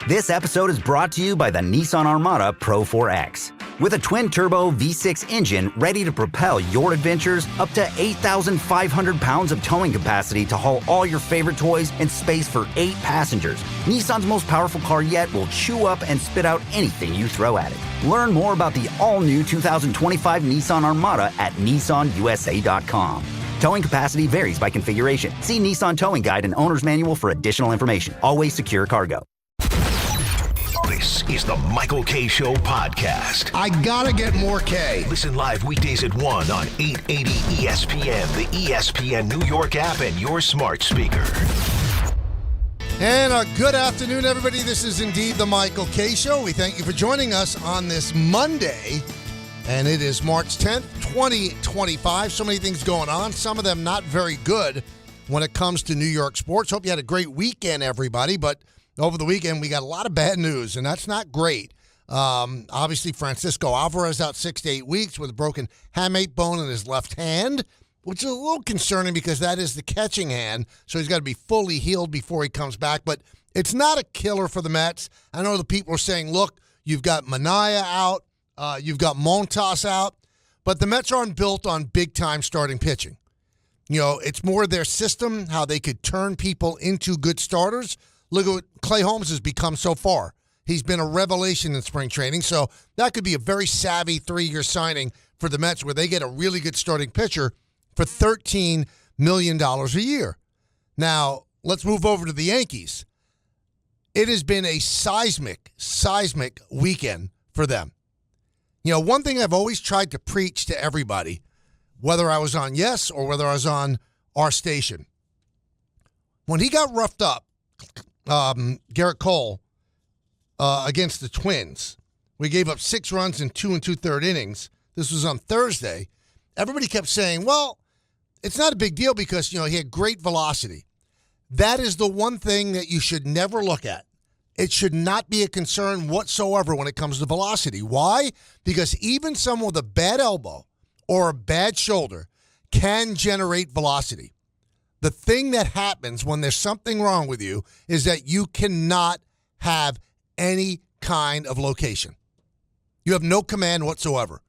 This episode is brought to you by the Nissan Armada Pro 4X. With a twin-turbo V6 engine ready to propel your adventures, up to 8,500 pounds of towing capacity to haul all your favorite toys and space for 8 passengers, Nissan's most powerful car yet will chew up and spit out anything you throw at it. Learn more about the all-new 2025 Nissan Armada at nissanusa.com. Towing capacity varies by configuration. See Nissan Towing Guide and Owner's Manual for additional information. Always secure cargo. This is the Michael K. Show podcast. I gotta get more K. Listen live weekdays at 1 on 880 ESPN, the ESPN New York app, and your smart speaker. And a good afternoon, everybody. This is indeed the Michael K. Show. We thank you for joining us on this Monday. And it is March 10th, 2025. So many things going on. Some of them not very good when it comes to New York sports. Hope you had a great weekend, everybody. But over the weekend, we got a lot of bad news, and that's not great. Obviously, Francisco Alvarez out 6 to 8 weeks with a broken hamate bone in his left hand, which is a little concerning because that is the catching hand, so he's got to be fully healed before he comes back. But it's not a killer for the Mets. I know the people are saying, look, you've got Manaea out, you've got Montas out, but the Mets aren't built on big-time starting pitching. You know, it's more their system, how they could turn people into good starters. Look at what Clay Holmes has become so far. He's been a revelation in spring training, so that could be a very savvy 3-year signing for the Mets where they get a really good starting pitcher for $13 million a year. Now, let's move over to the Yankees. It has been a seismic weekend for them. You know, one thing I've always tried to preach to everybody, whether I was on Yes or whether I was on our station, when he got roughed up, Gerrit Cole against the Twins. We gave up 6 runs in 2 2/3 innings. This was on Thursday. Everybody kept saying, well, it's not a big deal because, you know, he had great velocity. That is the one thing that you should never look at. It should not be a concern whatsoever when it comes to velocity. Why? Because even someone with a bad elbow or a bad shoulder can generate velocity. The thing that happens when there's something wrong with you is that you cannot have any kind of location. You have no command whatsoever.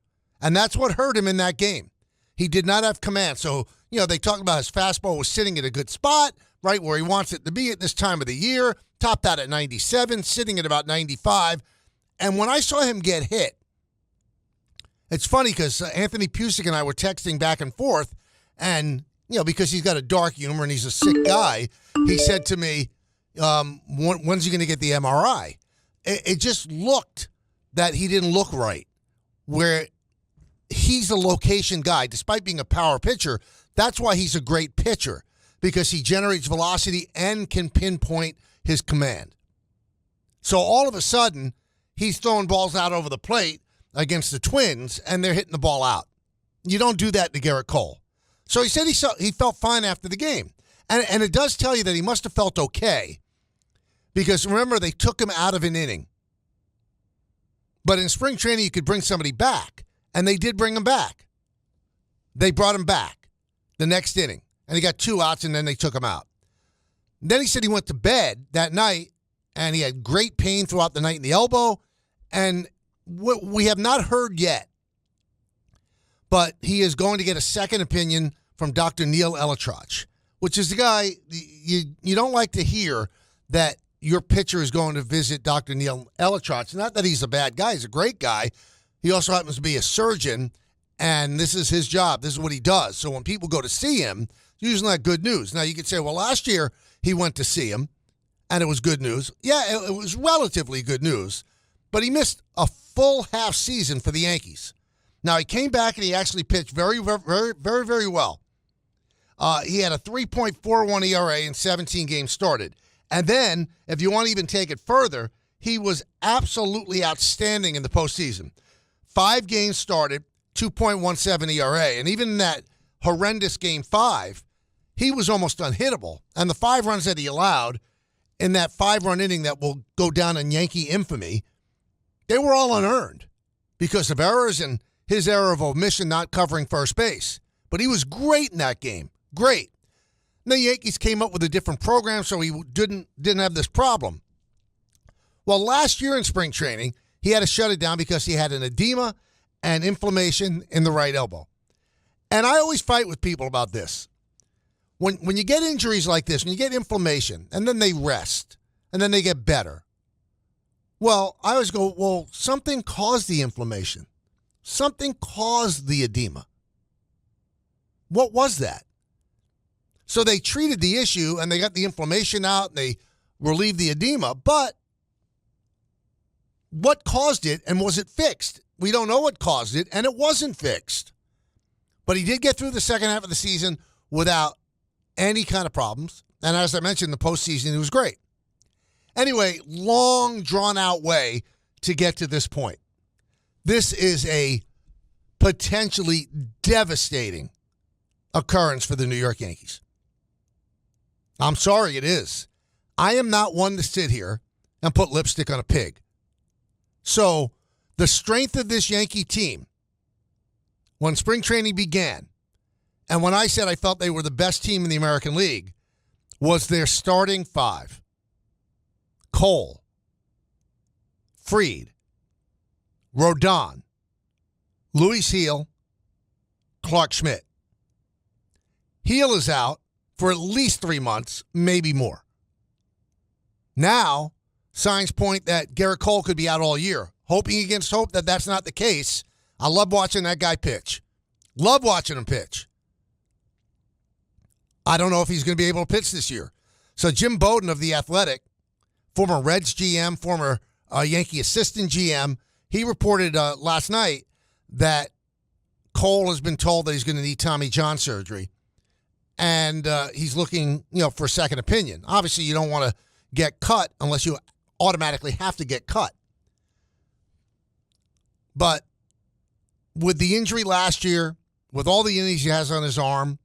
And that's what hurt him in that game. He did not have command. So, you know, they talk about his fastball was sitting at a good spot, right where he wants it to be at this time of the year, topped out at 97, sitting at about 95. And when I saw him get hit, it's funny because Anthony Pusick and I were texting back and forth, and you know, because he's got a dark humor and he's a sick guy, he said to me, when's he going to get the MRI? It just looked that he didn't look right, where he's a location guy. Despite being a power pitcher, that's why he's a great pitcher, because he generates velocity and can pinpoint his command. So all of a sudden, he's throwing balls out over the plate against the Twins, and they're hitting the ball out. You don't do that to Gerrit Cole. So he said he felt fine after the game. And it does tell you that he must have felt okay, because remember, they took him out of an inning. But in spring training, you could bring somebody back, and they did bring him back. They brought him back the next inning, and he got 2 outs, and then they took him out. Then he said he went to bed that night, and he had great pain throughout the night in the elbow, and what we have not heard yet, but he is going to get a second opinion from Dr. Neil Elitrach, which is the guy you don't like to hear that your pitcher is going to visit Dr. Neil Elitrach. Not that he's a bad guy. He's a great guy. He also happens to be a surgeon, and this is his job. This is what he does. So when people go to see him, it's usually not good news. Now, you could say, well, last year he went to see him, and it was good news. Yeah, it was relatively good news, but he missed a full half season for the Yankees. Now, he came back, and he actually pitched very, very, very, very well. He had a 3.41 ERA in 17 games started. And then, if you want to even take it further, he was absolutely outstanding in the postseason. 5 games started, 2.17 ERA. And even in that horrendous Game 5, he was almost unhittable. And the 5 runs that he allowed in that 5-run inning that will go down in Yankee infamy, they were all unearned because of errors and his error of omission not covering first base. But he was great in that game. Great. And the Yankees came up with a different program, so he didn't have this problem. Well, last year in spring training, he had to shut it down because he had an edema and inflammation in the right elbow. And I always fight with people about this. When you get injuries like this, when you get inflammation, and then they rest, and then they get better, well, I always go, well, something caused the inflammation. Something caused the edema. What was that? So they treated the issue, and they got the inflammation out, and they relieved the edema, but what caused it, and was it fixed? We don't know what caused it, and it wasn't fixed. But he did get through the second half of the season without any kind of problems. And as I mentioned, the postseason, it was great. Anyway, long, drawn-out way to get to this point. This is a potentially devastating occurrence for the New York Yankees. I'm sorry, it is. I am not one to sit here and put lipstick on a pig. So the strength of this Yankee team, when spring training began, and when I said I felt they were the best team in the American League, was their starting five. Cole, Fried, Rodon, Luis Heel, Clark Schmidt. Heel is out for at least 3 months, maybe more. Now, signs point that Gerrit Cole could be out all year. Hoping against hope that that's not the case. I love watching that guy pitch. Love watching him pitch. I don't know if he's going to be able to pitch this year. So Jim Bowden of The Athletic, former Reds GM, former Yankee assistant GM, he reported last night that Cole has been told that he's going to need Tommy John surgery. And he's looking, for a second opinion. Obviously, you don't want to get cut unless you automatically have to get cut. But with the injury last year, with all the injuries he has on his arm,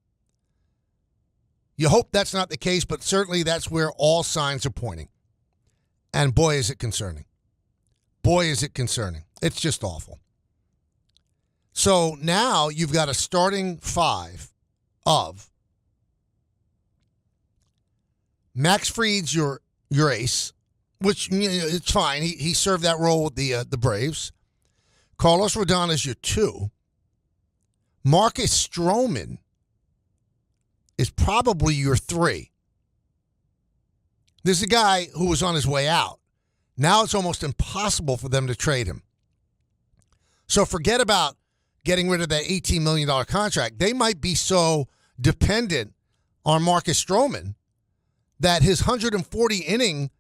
you hope that's not the case, but certainly that's where all signs are pointing. And boy, is it concerning. Boy, is it concerning. It's just awful. So now you've got a starting five of Max Fried's your ace, which it's fine. He served that role with the Braves. Carlos Rodon is your two. Marcus Stroman is probably your three. This is a guy who was on his way out. Now it's almost impossible for them to trade him. So forget about getting rid of that $18 million contract. They might be so dependent on Marcus Stroman that his 140-inning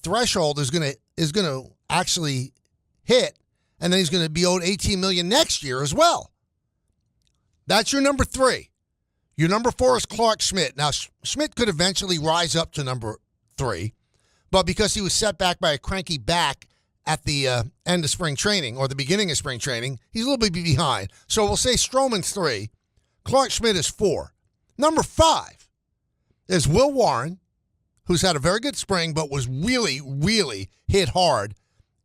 threshold is going to actually hit, and then he's going to be owed $18 million next year as well. That's your number three. Your number four is Clark Schmidt. Now, Schmidt could eventually rise up to number three, but because he was set back by a cranky back at the end of spring training or the beginning of spring training, he's a little bit behind. So we'll say Stroman's three. Clark Schmidt is four. Number five is Will Warren, who's had a very good spring but was really, really hit hard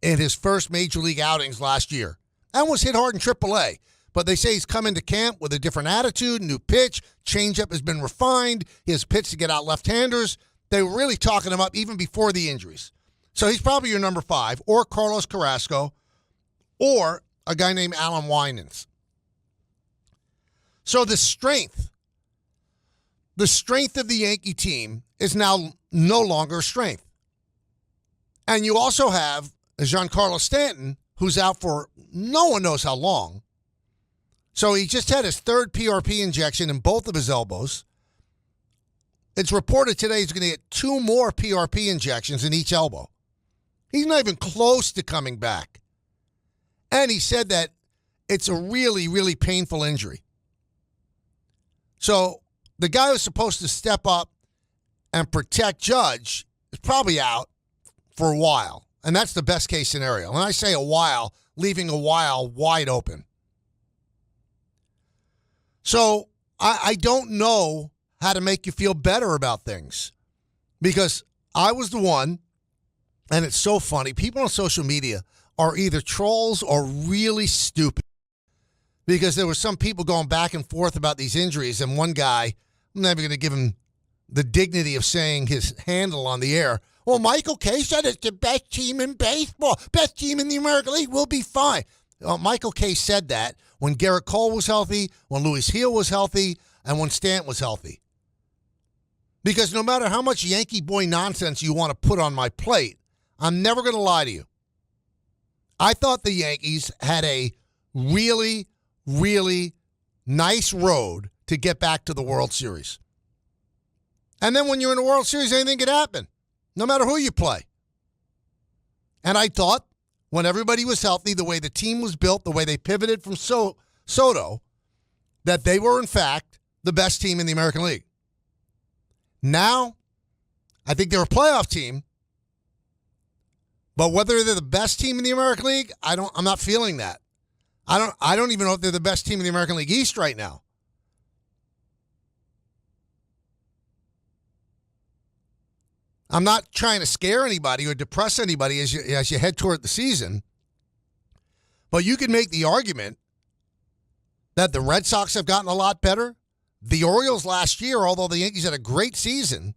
in his first major league outings last year and was hit hard in AAA. But they say he's come into camp with a different attitude, new pitch, changeup has been refined, his pitch to get out left-handers. They were really talking him up even before the injuries. So he's probably your number five, or Carlos Carrasco, or a guy named Alan Winans. So the strength of the Yankee team is now no longer a strength. And you also have Giancarlo Stanton, who's out for no one knows how long. So he just had his third PRP injection in both of his elbows. It's reported today he's going to get 2 more PRP injections in each elbow. He's not even close to coming back. And he said that it's a really, really painful injury. So the guy who's supposed to step up and protect Judge is probably out for a while. And that's the best case scenario. When I say a while, leaving a while wide open. So I don't know how to make you feel better about things, because I was the one, and it's so funny. People on social media are either trolls or really stupid, because there were some people going back and forth about these injuries, and one guy, I'm never going to give him the dignity of saying his handle on the air, Well, Michael Kay said it's the best team in baseball. Best team in the American League. We'll be fine. Michael Kay said that when Gerrit Cole was healthy, when Louis Heel was healthy, and when Stanton was healthy. Because no matter how much Yankee boy nonsense you want to put on my plate, I'm never going to lie to you. I thought the Yankees had a really, really nice road to get back to the World Series. And then when you're in the World Series, anything could happen, no matter who you play. And I thought when everybody was healthy, the way the team was built, the way they pivoted from Soto, that they were, in fact, the best team in the American League. Now, I think they're a playoff team, but whether they're the best team in the American League, I'm not feeling that. I don't even know if they're the best team in the American League East right now. I'm not trying to scare anybody or depress anybody as you head toward the season, but you can make the argument that the Red Sox have gotten a lot better. The Orioles last year, although the Yankees had a great season,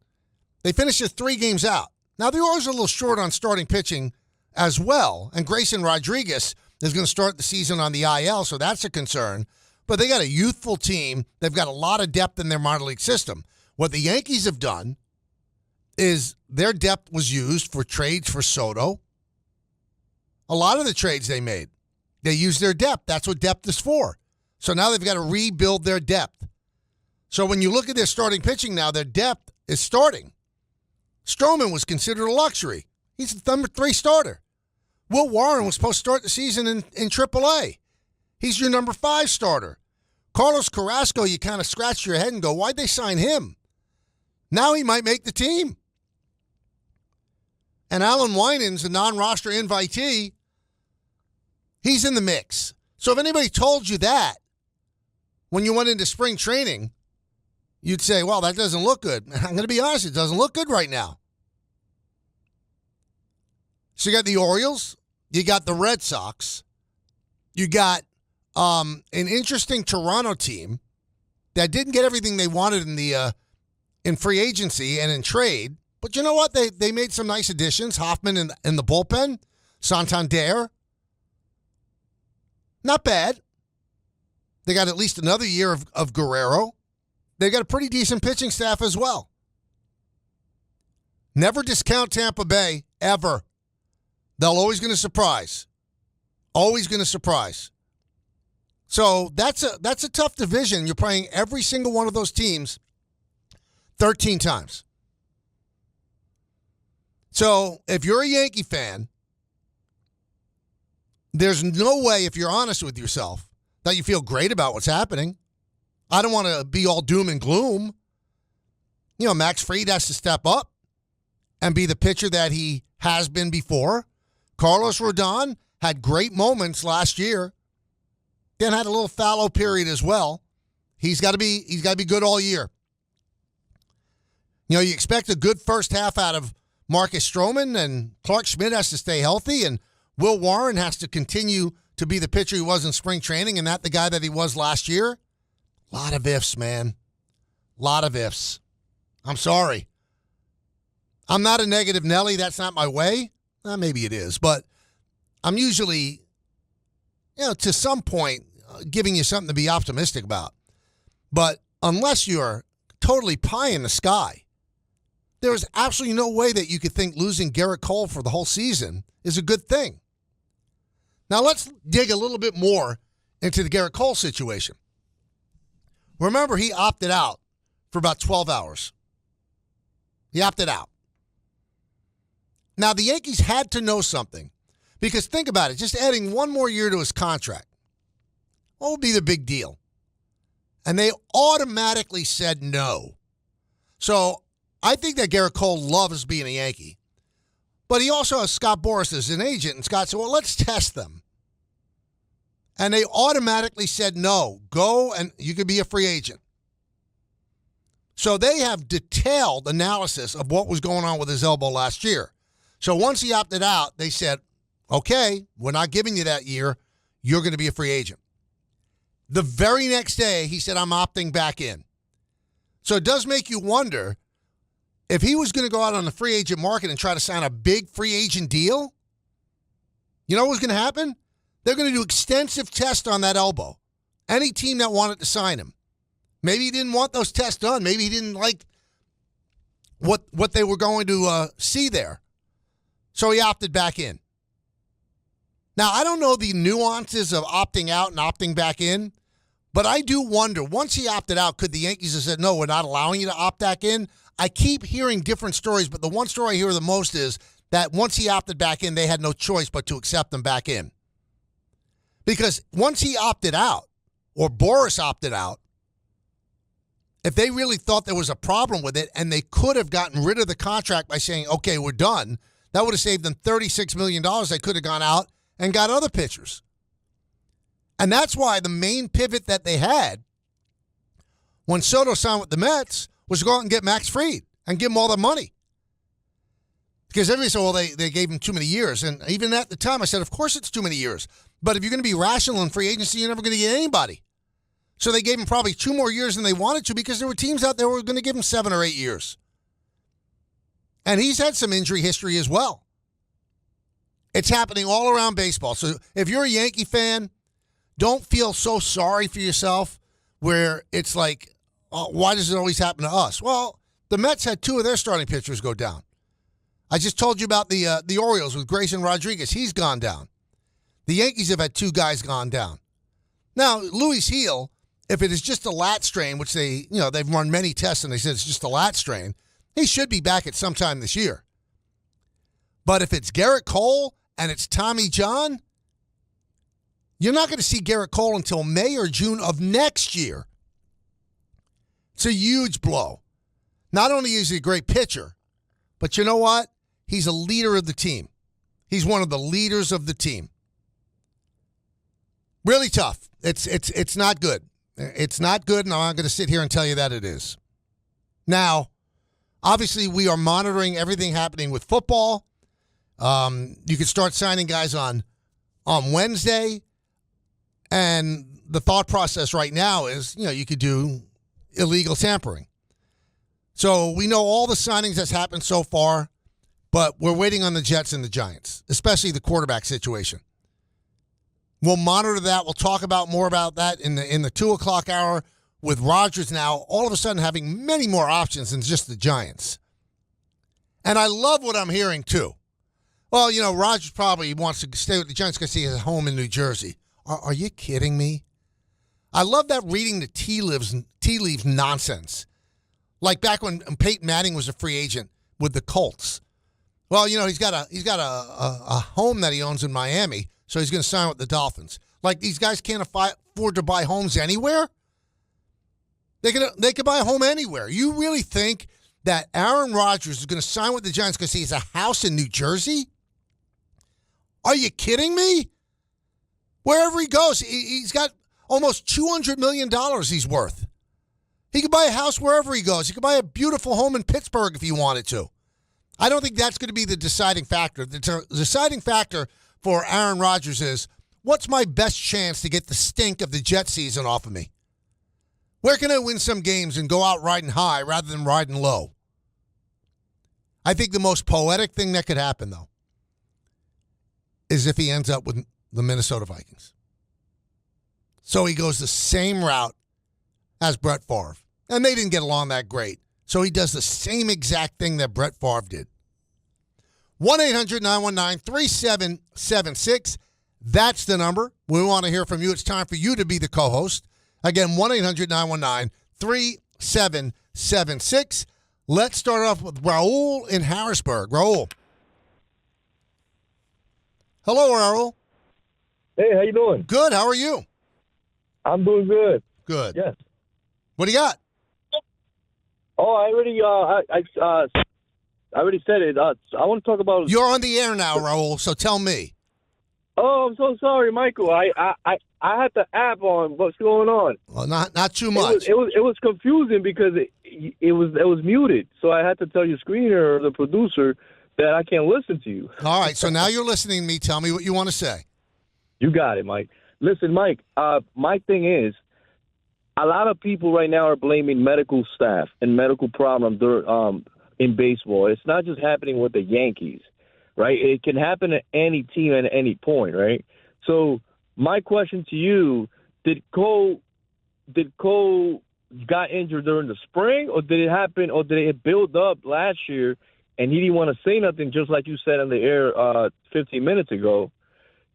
they finished just 3 games out. Now, the Orioles are a little short on starting pitching as well, and Grayson Rodriguez is going to start the season on the IL, so that's a concern. But they got a youthful team. They've got a lot of depth in their minor league system. What the Yankees have done is their depth was used for trades for Soto. A lot of the trades they made, they used their depth. That's what depth is for. So now they've got to rebuild their depth. So when you look at their starting pitching now, their depth is starting. Stroman was considered a luxury. He's the number 3 starter. Will Warren was supposed to start the season in AAA. He's your number 5 starter. Carlos Carrasco, you kind of scratch your head and go, why'd they sign him? Now he might make the team. And Alan Winans, a non-roster invitee, he's in the mix. So if anybody told you that when you went into spring training, you'd say, well, that doesn't look good. I'm going to be honest, it doesn't look good right now. So you got the Orioles, you got the Red Sox, you got an interesting Toronto team that didn't get everything they wanted in free agency and in trade. But you know what? They made some nice additions. Hoffman in the bullpen, Santander. Not bad. They got at least another year of Guerrero. They got a pretty decent pitching staff as well. Never discount Tampa Bay, ever. They're always going to surprise. Always going to surprise. So that's a tough division. You're playing every single one of those teams 13 times. So if you're a Yankee fan, there's no way, if you're honest with yourself, that you feel great about what's happening. I don't want to be all doom and gloom. You know, Max Fried has to step up and be the pitcher that he has been before. Carlos Rodon had great moments last year. Then had a little fallow period as well. He's got to be good all year. You know, you expect a good first half out of Marcus Stroman, and Clark Schmidt has to stay healthy, and Will Warren has to continue to be the pitcher he was in spring training and not the guy that he was last year. A lot of ifs, man. A lot of ifs. I'm sorry. I'm not a negative Nelly. That's not my way. Maybe it is, but I'm usually, to some point, giving you something to be optimistic about. But unless you're totally pie in the sky, there's absolutely no way that you could think losing Gerrit Cole for the whole season is a good thing. Now let's dig a little bit more into the Gerrit Cole situation. Remember, he opted out for about 12 hours. He opted out. Now, the Yankees had to know something, because think about it, just adding one more year to his contract, what would be the big deal? And they automatically said no. So I think that Gerrit Cole loves being a Yankee. But he also has Scott Boras as an agent, and Scott said, well, let's test them. And they automatically said no. Go, and you could be a free agent. So they have detailed analysis of what was going on with his elbow last year. So once he opted out, they said, okay, we're not giving you that year. You're going to be a free agent. The very next day, he said, I'm opting back in. So it does make you wonder, if he was going to go out on the free agent market and try to sign a big free agent deal, you know what was going to happen? They're going to do extensive tests on that elbow. Any team that wanted to sign him. Maybe he didn't want those tests done. Maybe he didn't like what they were going to see there. So he opted back in. Now, I don't know the nuances of opting out and opting back in, but I do wonder, once he opted out, could the Yankees have said, no, we're not allowing you to opt back in? I keep hearing different stories, but the one story I hear the most is that once he opted back in, they had no choice but to accept him back in. Because once he opted out, or Boris opted out, if they really thought there was a problem with it and they could have gotten rid of the contract by saying, okay, we're done, that would have saved them $36 million. They could have gone out and got other pitchers. And that's why the main pivot that they had when Soto signed with the Mets was to go out and get Max Fried and give him all the money. Because everybody said, well, they gave him too many years. And even at the time, I said, of course it's too many years. But if you're going to be rational in free agency, you're never going to get anybody. So they gave him probably 2 more years than they wanted to because there were teams out there who were going to give him 7 or 8 years. And he's had some injury history as well. It's happening all around baseball. So if you're a Yankee fan, don't feel so sorry for yourself where it's like, oh, why does it always happen to us? Well, the Mets had 2 of their starting pitchers go down. I just told you about the Orioles with Grayson Rodriguez. He's gone down. The Yankees have had 2 guys gone down. Now, Luis Heel, if it is just a lat strain, which they've run many tests and they said it's just a lat strain, he should be back at some time this year. But if it's Gerrit Cole and it's Tommy John, you're not going to see Gerrit Cole until May or June of next year. It's a huge blow. Not only is he a great pitcher, but you know what? He's a leader of the team. He's one of the leaders of the team. Really tough. It's not good. It's not good, and I'm not going to sit here and tell you that it is. Now, obviously, we are monitoring everything happening with football. You can start signing guys on Wednesday, and the thought process right now is, you could do illegal tampering. So we know all the signings that's happened so far, but we're waiting on the Jets and the Giants, especially the quarterback situation. We'll monitor that. We'll talk about more about that in the 2 o'clock hour with Rodgers now all of a sudden having many more options than just the Giants. And I love what I'm hearing, too. Well, Rodgers probably wants to stay with the Giants because he has a home in New Jersey. Are you kidding me? I love that reading the tea leaves nonsense. Like back when Peyton Manning was a free agent with the Colts. Well, he's got a home that he owns in Miami, so he's going to sign with the Dolphins. Like these guys can't afford to buy homes anywhere? They could buy a home anywhere. You really think that Aaron Rodgers is going to sign with the Giants because he has a house in New Jersey? Are you kidding me? Wherever he goes, he's got almost $200 million he's worth. He could buy a house wherever he goes. He could buy a beautiful home in Pittsburgh if he wanted to. I don't think that's going to be the deciding factor. The deciding factor for Aaron Rodgers is, what's my best chance to get the stink of the Jet season off of me? Where can I win some games and go out riding high rather than riding low? I think the most poetic thing that could happen, though, is if he ends up with the Minnesota Vikings. So he goes the same route as Brett Favre. And they didn't get along that great. So he does the same exact thing that Brett Favre did. 1-800-919-3776. That's the number. We want to hear from you. It's time for you to be the co-host. Again, 1-800-919-3776. Let's start off with Raul in Harrisburg. Raul. Hello, Raul. Hey, how you doing? Good. How are you? I'm doing good. Good. Yes. What do you got? Oh, I already said it. I want to talk about. You're on the air now, Raul. So tell me. Oh, I'm so sorry, Michael. I had the app on. What's going on? Well, not too much. It was confusing because it was muted. So I had to tell your screener or the producer that I can't listen to you. All right. So now you're listening to me. Tell me what you want to say. You got it, Mike. Listen, Mike. My thing is, a lot of people right now are blaming medical staff and medical problems in baseball. It's not just happening with the Yankees, right? It can happen to any team at any point, right? So my question to you, did Cole got injured during the spring, or did it happen, or did it build up last year and he didn't want to say nothing, just like you said on the air 15 minutes ago?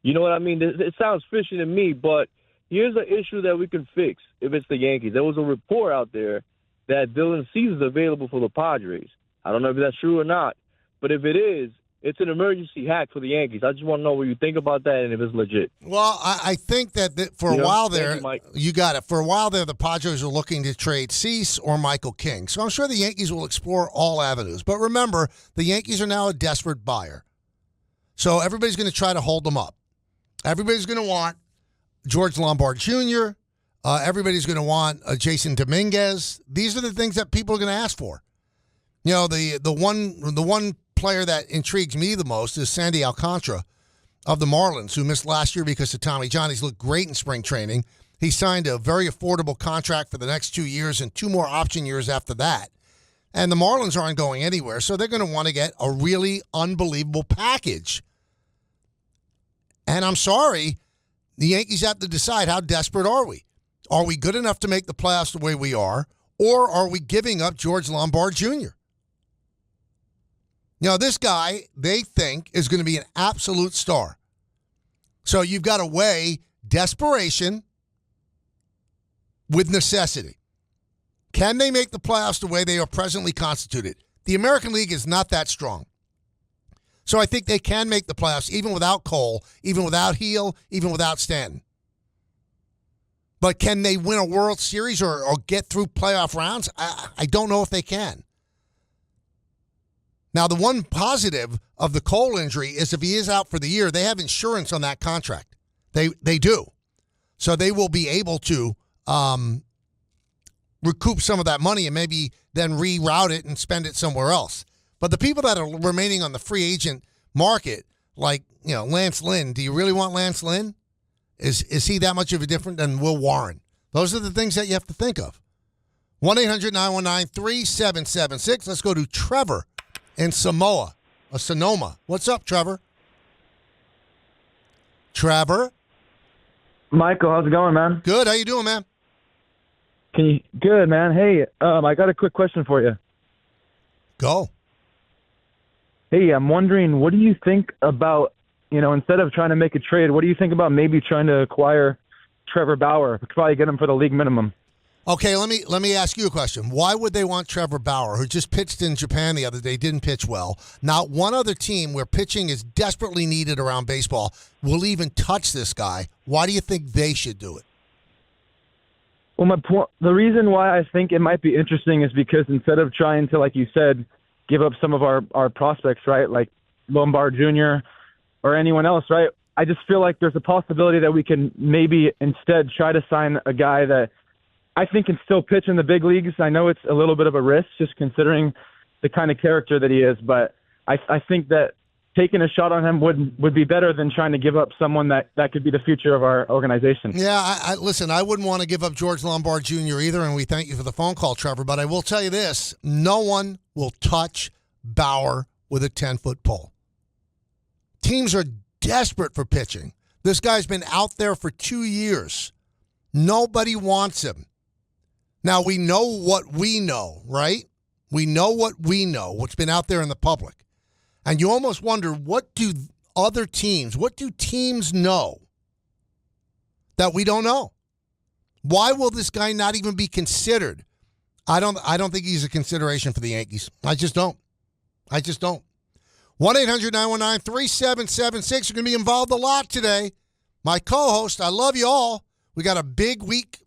You know what I mean? It sounds fishy to me, but here's an issue that we can fix if it's the Yankees. There was a report out there that Dylan Cease is available for the Padres. I don't know if that's true or not, but if it is, it's an emergency hack for the Yankees. I just want to know what you think about that and if it's legit. Well, I think that for a while there, you got it. For a while there, the Padres are looking to trade Cease or Michael King. So I'm sure the Yankees will explore all avenues. But remember, the Yankees are now a desperate buyer. So everybody's going to try to hold them up. Everybody's going to want George Lombard Jr. Everybody's going to want Jason Dominguez. These are the things that people are going to ask for. You know, the one player that intrigues me the most is Sandy Alcantara of the Marlins, who missed last year because of Tommy John. He's looked great in spring training. He signed a very affordable contract for the next 2 years and 2 more option years after that. And the Marlins aren't going anywhere, so they're going to want to get a really unbelievable package. And I'm sorry, the Yankees have to decide, how desperate are we? Are we good enough to make the playoffs the way we are, or are we giving up George Lombard Jr.? You know, this guy, they think, is going to be an absolute star. So you've got to weigh desperation with necessity. Can they make the playoffs the way they are presently constituted? The American League is not that strong. So I think they can make the playoffs even without Cole, even without Heel, even without Stanton. But can they win a World Series or get through playoff rounds? I don't know if they can. Now, the one positive of the Cole injury is if he is out for the year, they have insurance on that contract. They do. So they will be able to recoup some of that money and maybe then reroute it and spend it somewhere else. But the people that are remaining on the free agent market, like, you know, Lance Lynn, do you really want Lance Lynn? Is he that much of a different than Will Warren? Those are the things that you have to think of. 1-800-919-3776. Let's go to Trevor in Sonoma. What's up, Trevor? Trevor? Michael, how's it going, man? Good. How you doing, man? Good, man. Hey, I got a quick question for you. Go. Hey, I'm wondering, what do you think about, you know, instead of trying to make a trade, what do you think about maybe trying to acquire Trevor Bauer? We could probably get him for the league minimum. Okay, let me ask you a question. Why would they want Trevor Bauer, who just pitched in Japan the other day, didn't pitch well? Not one other team where pitching is desperately needed around baseball will even touch this guy. Why do you think they should do it? Well, the reason why I think it might be interesting is because instead of trying to, like you said, give up some of our prospects, right, like Lombard Jr. or anyone else, right, I just feel like there's a possibility that we can maybe instead try to sign a guy that I think can still pitch in the big leagues. I know it's a little bit of a risk just considering the kind of character that he is, but I think that taking a shot on him would be better than trying to give up someone that could be the future of our organization. Yeah, listen, I wouldn't want to give up George Lombard Jr. either, and we thank you for the phone call, Trevor, but I will tell you this. No one will touch Bauer with a 10-foot pole. Teams are desperate for pitching. This guy's been out there for 2 years. Nobody wants him. Now, we know what we know, right? We know what we know, what's been out there in the public. And you almost wonder, what do teams know that we don't know? Why will this guy not even be considered? I don't think he's a consideration for the Yankees. I just don't. 1-800-919-3776. You're going to be involved a lot today. My co-host, I love you all. We got a big week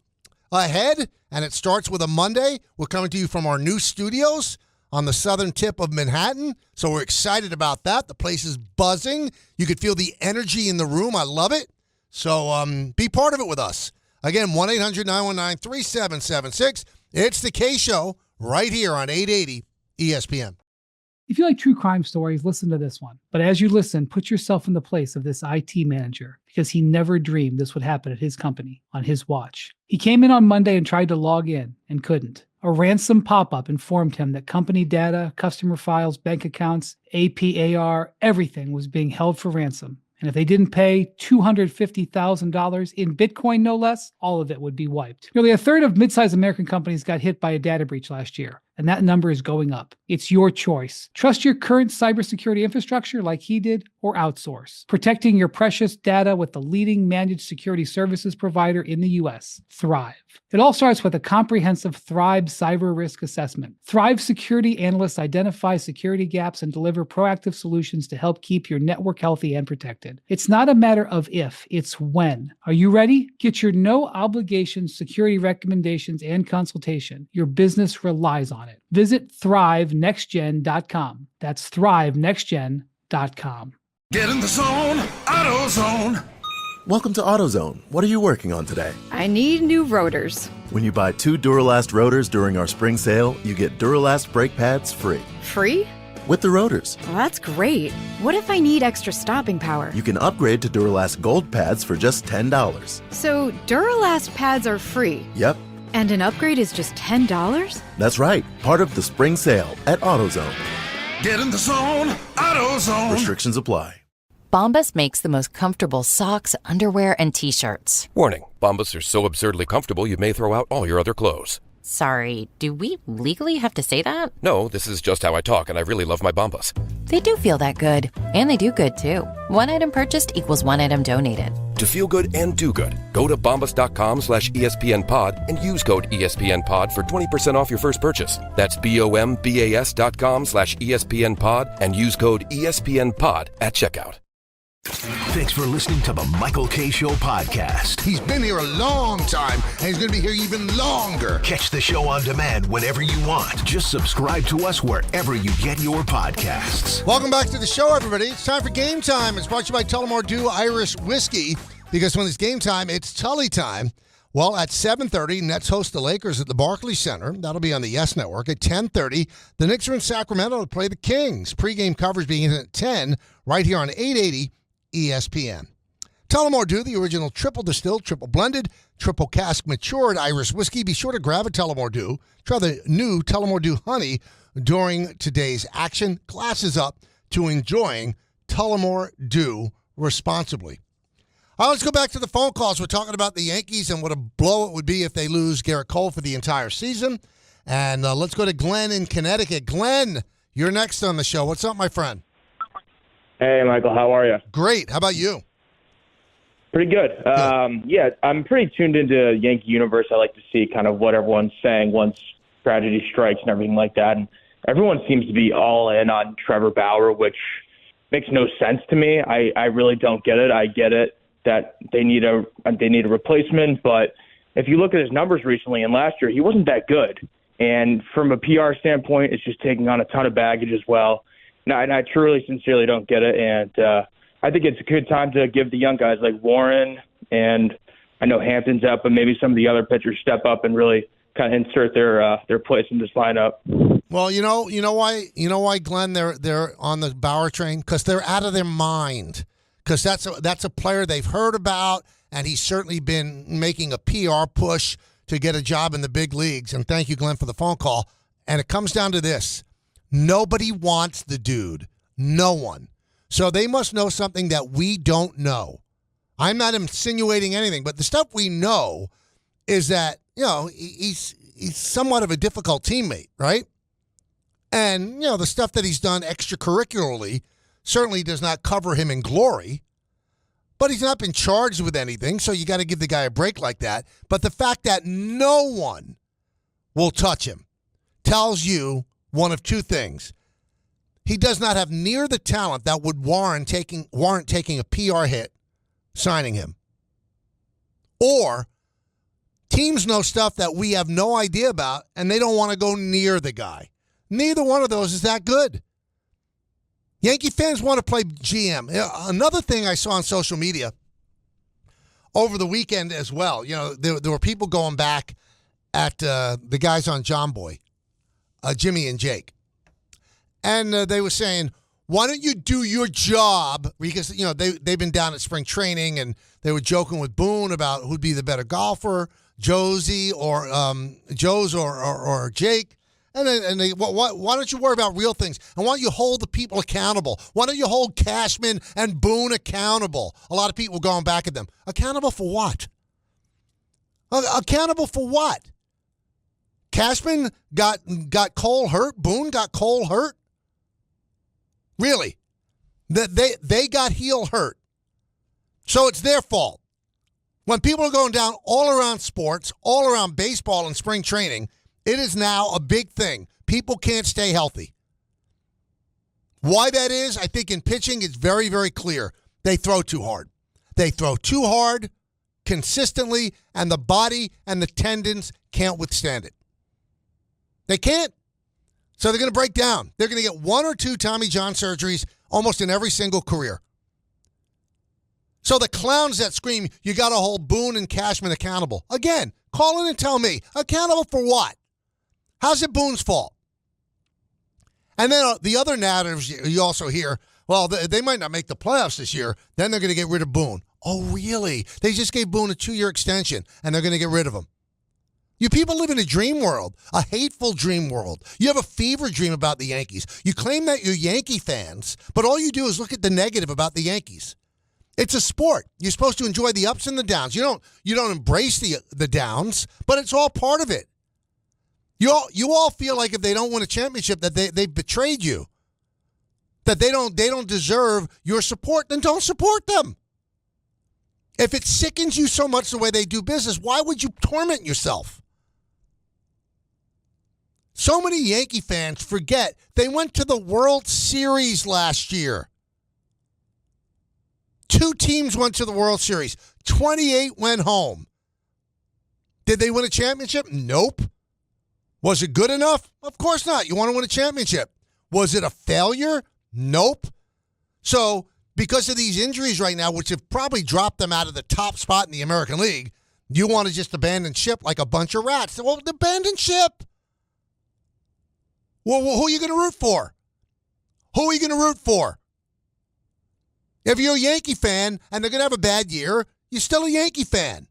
ahead, and it starts with a Monday. We're coming to you from our new studios on the southern tip of Manhattan, so we're excited about that. The place is buzzing. You could feel the energy in the room. I love it. So be part of it with us. Again, 1-800-919-3776. It's the K Show right here on 880 ESPN. If you like true crime stories, listen to this one. But as you listen, put yourself in the place of this IT manager, because he never dreamed this would happen at his company on his watch. He came in on Monday and tried to log in and couldn't. A ransom pop-up informed him that company data, customer files, bank accounts, APAR, everything was being held for ransom. And if they didn't pay $250,000 in Bitcoin, no less, all of it would be wiped. Nearly a third of mid-sized American companies got hit by a data breach last year, and that number is going up. It's your choice. Trust your current cybersecurity infrastructure like he did, or outsource. Protecting your precious data with the leading managed security services provider in the U.S., Thrive. It all starts with a comprehensive Thrive cyber risk assessment. Thrive security analysts identify security gaps and deliver proactive solutions to help keep your network healthy and protected. It's not a matter of if, it's when. Are you ready? Get your no-obligation security recommendations and consultation. Your business relies on it. Visit thrivenextgen.com. That's thrivenextgen.com. Get in the zone, AutoZone. Welcome to AutoZone. What are you working on today? I need new rotors. When you buy 2 Duralast rotors during our spring sale, you get Duralast brake pads free. Free? With the rotors. Well, that's great. What if I need extra stopping power? You can upgrade to Duralast Gold pads for just $10. So Duralast pads are free? Yep. And an upgrade is just $10? That's right. Part of the spring sale at AutoZone. Get in the zone, AutoZone. Restrictions apply. Bombas makes the most comfortable socks, underwear, and T-shirts. Warning, Bombas are so absurdly comfortable you may throw out all your other clothes. Sorry, do we legally have to say that? No, this is just how I talk, and I really love my Bombas. They do feel that good. And they do good, too. One item purchased equals one item donated. To feel good and do good, go to bombas.com/ESPNpod and use code ESPNpod for 20% off your first purchase. That's BOMBAS.com/ESPNpod and use code ESPNpod at checkout. Thanks for listening to the Michael K. Show podcast. He's been here a long time, and he's going to be here even longer. Catch the show on demand whenever you want. Just subscribe to us wherever you get your podcasts. Welcome back to the show, everybody. It's time for Game Time. It's brought to you by Tullamore Dew Irish Whiskey, because when it's game time, it's Tully time. Well, at 7:30, Nets host the Lakers at the Barclays Center. That'll be on the YES Network. At 10:30, the Knicks are in Sacramento to play the Kings. Pre-game coverage beginning at 10 right here on 880 ESPN. Tullamore Dew, the original triple distilled, triple blended, triple cask matured Irish whiskey. Be sure to grab a Tullamore Dew. Try the new Tullamore Dew Honey during today's action. Glasses up to enjoying Tullamore Dew responsibly. All right, let's go back to the phone calls. We're talking about the Yankees and what a blow it would be if they lose Gerrit Cole for the entire season. And let's go to Glenn in Connecticut. Glenn, you're next on the show. What's up, my friend? Hey, Michael, how are you? Great. How about you? Pretty good. Yeah, I'm pretty tuned into Yankee universe. I like to see kind of what everyone's saying once tragedy strikes and everything like that. And everyone seems to be all in on Trevor Bauer, which makes no sense to me. I really don't get it. I get it that they need a replacement, but if you look at his numbers recently and last year, he wasn't that good. And from a PR standpoint, it's just taking on a ton of baggage as well. And I truly, sincerely don't get it. And I think it's a good time to give the young guys like Warren, and I know Hampton's up, but maybe some of the other pitchers step up and really kind of insert their place in this lineup. Well, you know why, Glenn, they're on the Bauer train? Because they're out of their mind. Because that's a player they've heard about, and he's certainly been making a PR push to get a job in the big leagues. And thank you, Glenn, for the phone call. And it comes down to this. Nobody wants the dude. No one. So they must know something that we don't know. I'm not insinuating anything, but the stuff we know is that, he's somewhat of a difficult teammate, right? And, the stuff that he's done extracurricularly certainly does not cover him in glory. But he's not been charged with anything, so you got to give the guy a break like that. But the fact that no one will touch him tells you one of two things. He does not have near the talent that would warrant taking a PR hit signing him. Or teams know stuff that we have no idea about, and they don't want to go near the guy. Neither one of those is that good. Yankee fans want to play GM. Another thing I saw on social media over the weekend as well, there were people going back at the guys on John Boy, Jimmy and Jake. And they were saying, why don't you do your job? Because, they've been down at spring training, and they were joking with Boone about who'd be the better golfer, Josie or Joe's or Jake. And they, why don't you worry about real things? And why don't you hold the people accountable? Why don't you hold Cashman and Boone accountable? A lot of people going back at them. Accountable for what? Accountable for what? Cashman got Cole hurt. Boone got Cole hurt. Really? They got heel hurt. So it's their fault. When people are going down all around sports, all around baseball and spring training, it is now a big thing. People can't stay healthy. Why that is, I think in pitching, it's very, very clear. They throw too hard. They throw too hard consistently, and the body and the tendons can't withstand it. They can't. So they're going to break down. They're going to get 1 or 2 Tommy John surgeries almost in every single career. So the clowns that scream, you got to hold Boone and Cashman accountable. Again, call in and tell me, accountable for what? How's it Boone's fault? And then the other narratives you also hear, well, they might not make the playoffs this year. Then they're going to get rid of Boone. Oh, really? They just gave Boone a 2-year extension, and they're going to get rid of him. You people live in a dream world, a hateful dream world. You have a fever dream about the Yankees. You claim that you're Yankee fans, but all you do is look at the negative about the Yankees. It's a sport. You're supposed to enjoy the ups and the downs. You don't embrace the downs, but it's all part of it. You all feel like if they don't win a championship that they betrayed you, that they don't deserve your support, then don't support them. If it sickens you so much the way they do business, why would you torment yourself? So many Yankee fans forget they went to the World Series last year. 2 teams went to the World Series. 28 went home. Did they win a championship? Nope. Was it good enough? Of course not. You want to win a championship. Was it a failure? Nope. So, because of these injuries right now, which have probably dropped them out of the top spot in the American League, you want to just abandon ship like a bunch of rats. Well, abandon ship. Well, who are you going to root for? Who are you going to root for? If you're a Yankee fan and they're going to have a bad year, you're still a Yankee fan.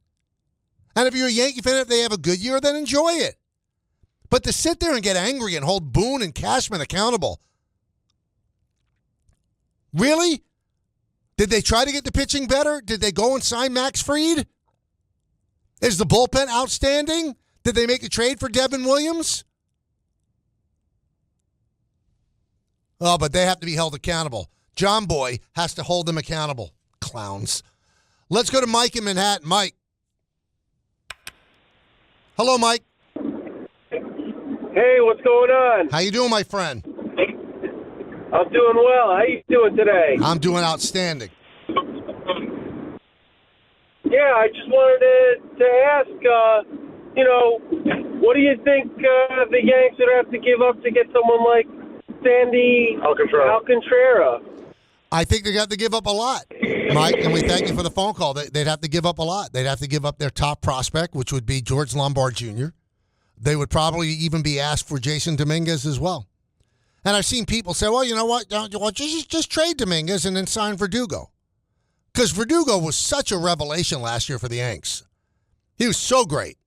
And if you're a Yankee fan, if they have a good year, then enjoy it. But to sit there and get angry and hold Boone and Cashman accountable, really? Did they try to get the pitching better? Did they go and sign Max Fried? Is the bullpen outstanding? Did they make a trade for Devin Williams? Oh, but they have to be held accountable. John Boy has to hold them accountable. Clowns. Let's go to Mike in Manhattan. Mike. Hello, Mike. Hey, what's going on? How you doing, my friend? I'm doing well. How you doing today? I'm doing outstanding. Yeah, I just wanted to ask, what do you think the Yanks would have to give up to get someone like Sandy Alcantara? I think they got to give up a lot, Mike, and we thank you for the phone call. They'd have to give up a lot. They'd have to give up their top prospect, which would be George Lombard Jr. They would probably even be asked for Jason Dominguez as well. And I've seen people say, well, you know what, just trade Dominguez and then sign Verdugo. Because Verdugo was such a revelation last year for the Yanks. He was so great.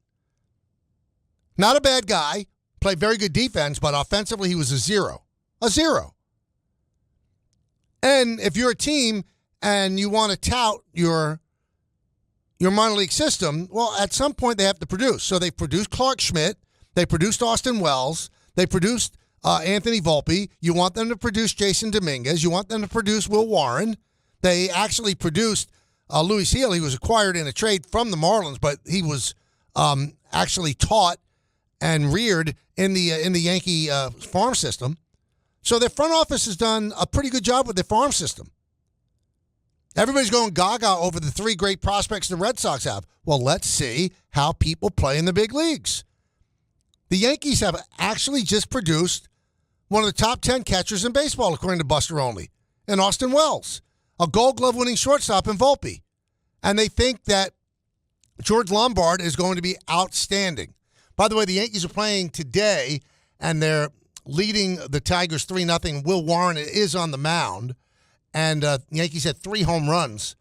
Not a bad guy, played very good defense, but offensively he was a zero. A zero. And if you're a team and you want to tout your minor league system, well, at some point they have to produce. So they produced Clark Schmidt. They produced Austin Wells. They produced Anthony Volpe. You want them to produce Jason Dominguez. You want them to produce Will Warren. They actually produced Luis Heel. He was acquired in a trade from the Marlins, but he was actually taught and reared in the Yankee farm system. So their front office has done a pretty good job with their farm system. Everybody's going gaga over the 3 great prospects the Red Sox have. Well, let's see how people play in the big leagues. The Yankees have actually just produced one of the top 10 catchers in baseball, according to Buster Olney, and Austin Wells, a Gold Glove winning shortstop in Volpe. And they think that George Lombard is going to be outstanding. By the way, the Yankees are playing today, and they're leading the Tigers 3-0. Will Warren is on the mound. And the Yankees had 3 home runs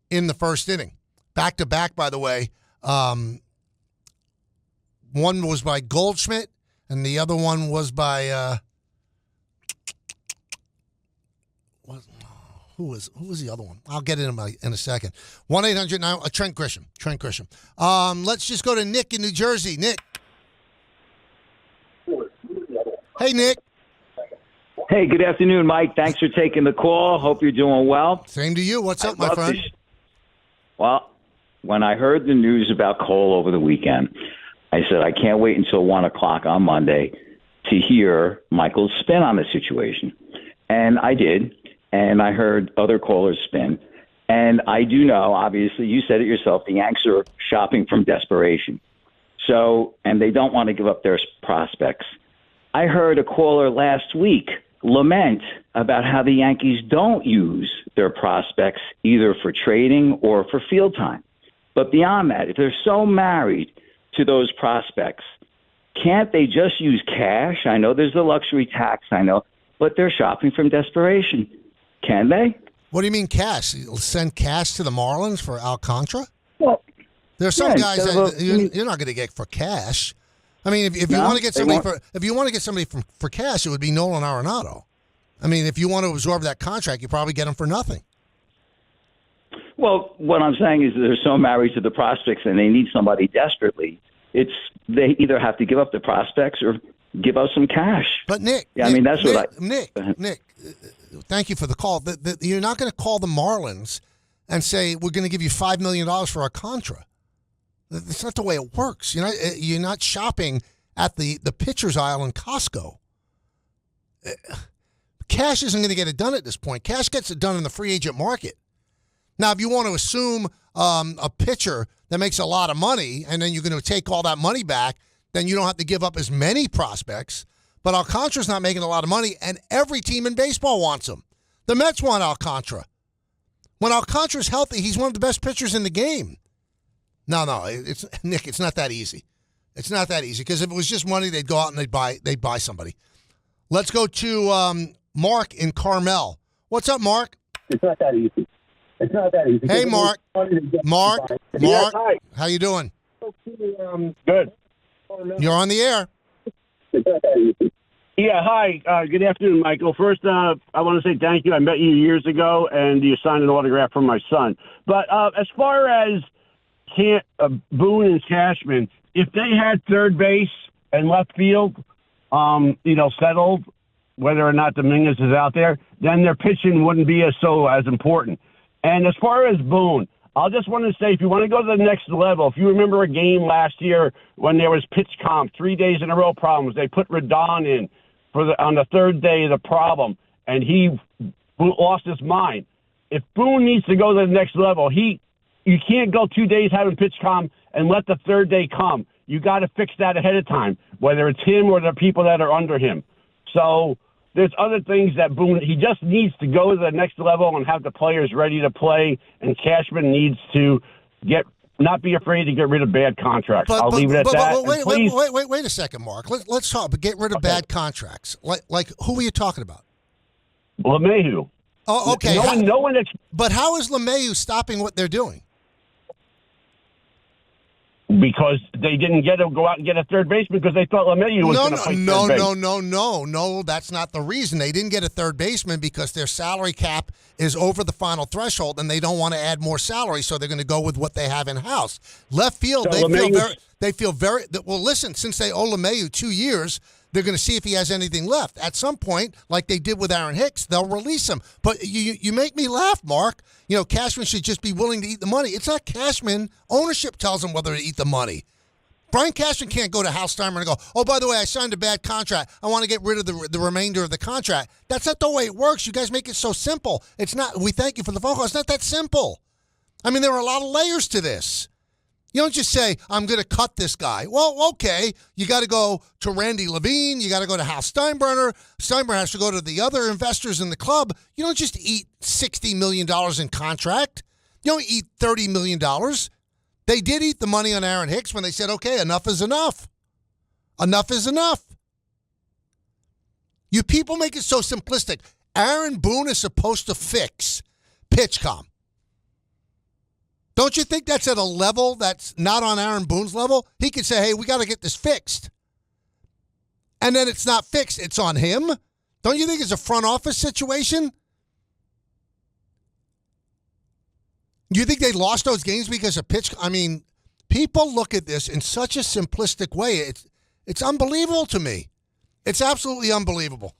in the first inning. Back-to-back, by the way, One was by Goldschmidt, and the other one was by who was the other one? I'll get it in a second. 1-800 Trent Grisham. Let's just go to Nick in New Jersey. Nick. Hey, Nick. Hey, good afternoon, Mike. Thanks for taking the call. Hope you're doing well. Same to you. What's up, my friend? Well, when I heard the news about Cole over the weekend, I said, I can't wait until 1 o'clock on Monday to hear Michael's spin on the situation. And I did. And I heard other callers spin. And I do know, obviously, you said it yourself, the Yanks are shopping from desperation. So, and they don't want to give up their prospects. I heard a caller last week lament about how the Yankees don't use their prospects either for trading or for field time. But beyond that, if they're so married to those prospects, can't they just use cash? I know there's the luxury tax, I know, but they're shopping from desperation. Can they? What do you mean cash? You'll send cash to the Marlins for Alcantara? Well, there's some guys that you're not going to get for cash. I mean, if you want to get somebody for cash, it would be Nolan Arenado. I mean, if you want to absorb that contract, you probably get him for nothing. Well, what I'm saying is they're so married to the prospects and they need somebody desperately. They either have to give up the prospects or give us some cash. But Nick, Nick, thank you for the call. You're not going to call the Marlins and say we're going to give you $5 million for Alcantara. That's not the way it works. You're not shopping at the pitcher's aisle in Costco. Cash isn't going to get it done at this point. Cash gets it done in the free agent market. Now, if you want to assume a pitcher that makes a lot of money and then you're going to take all that money back, then you don't have to give up as many prospects. But Alcantara's not making a lot of money, and every team in baseball wants him. The Mets want Alcantara. When Alcantara's healthy, he's one of the best pitchers in the game. No, Nick, it's not that easy. It's not that easy, because if it was just money, they'd go out and they'd buy somebody. Let's go to Mark in Carmel. What's up, Mark? It's not that easy. Hey, Mark. Mark, hi. How you doing? Good. You're on the air. Yeah, hi. Good afternoon, Michael. First, I want to say thank you. I met you years ago, and you signed an autograph for my son. But as far as Boone and Cashman, if they had third base and left field, settled, whether or not Dominguez is out there, then their pitching wouldn't be as important. And as far as Boone, I'll just want to say, if you want to go to the next level, if you remember a game last year when there was pitch comp, 3 days in a row problems, they put Rodon in on the third day of the problem, and he lost his mind. If Boone needs to go to the next level, you can't go 2 days having pitch comp and let the third day come. You got to fix that ahead of time, whether it's him or the people that are under him. So there's other things that Boone, he just needs to go to the next level and have the players ready to play, and Cashman needs to not be afraid to get rid of bad contracts. I'll leave it at that. Wait a second, Mark. Let's talk. But get rid of bad contracts. Like who are you talking about? LeMahieu. Oh, okay. No one. But how is LeMahieu stopping what they're doing? Because they didn't go out and get a third baseman because they thought LeMahieu was going to play third base. No, that's not the reason. They didn't get a third baseman because their salary cap is over the final threshold and they don't want to add more salary, so they're going to go with what they have in-house. Left field, So they feel very well, listen, since they owe LeMahieu 2 years, they're going to see if he has anything left. At some point, like they did with Aaron Hicks, they'll release him. But you make me laugh, Mark. Cashman should just be willing to eat the money. It's not Cashman. Ownership tells him whether to eat the money. Brian Cashman can't go to Hal Steinbrenner and go, oh, by the way, I signed a bad contract. I want to get rid of the remainder of the contract. That's not the way it works. You guys make it so simple. It's not. We thank you for the phone call. It's not that simple. I mean, there are a lot of layers to this. You don't just say, I'm going to cut this guy. Well, okay, you got to go to Randy Levine. You got to go to Hal Steinbrenner. Steinbrenner has to go to the other investors in the club. You don't just eat $60 million in contract. You don't eat $30 million. They did eat the money on Aaron Hicks when they said, okay, enough is enough. Enough is enough. You people make it so simplistic. Aaron Boone is supposed to fix pitch comp. Don't you think that's at a level that's not on Aaron Boone's level? He could say, hey, we got to get this fixed. And then it's not fixed. It's on him. Don't you think it's a front office situation? You think they lost those games because of pitch? I mean, people look at this in such a simplistic way. It's unbelievable to me. It's absolutely unbelievable.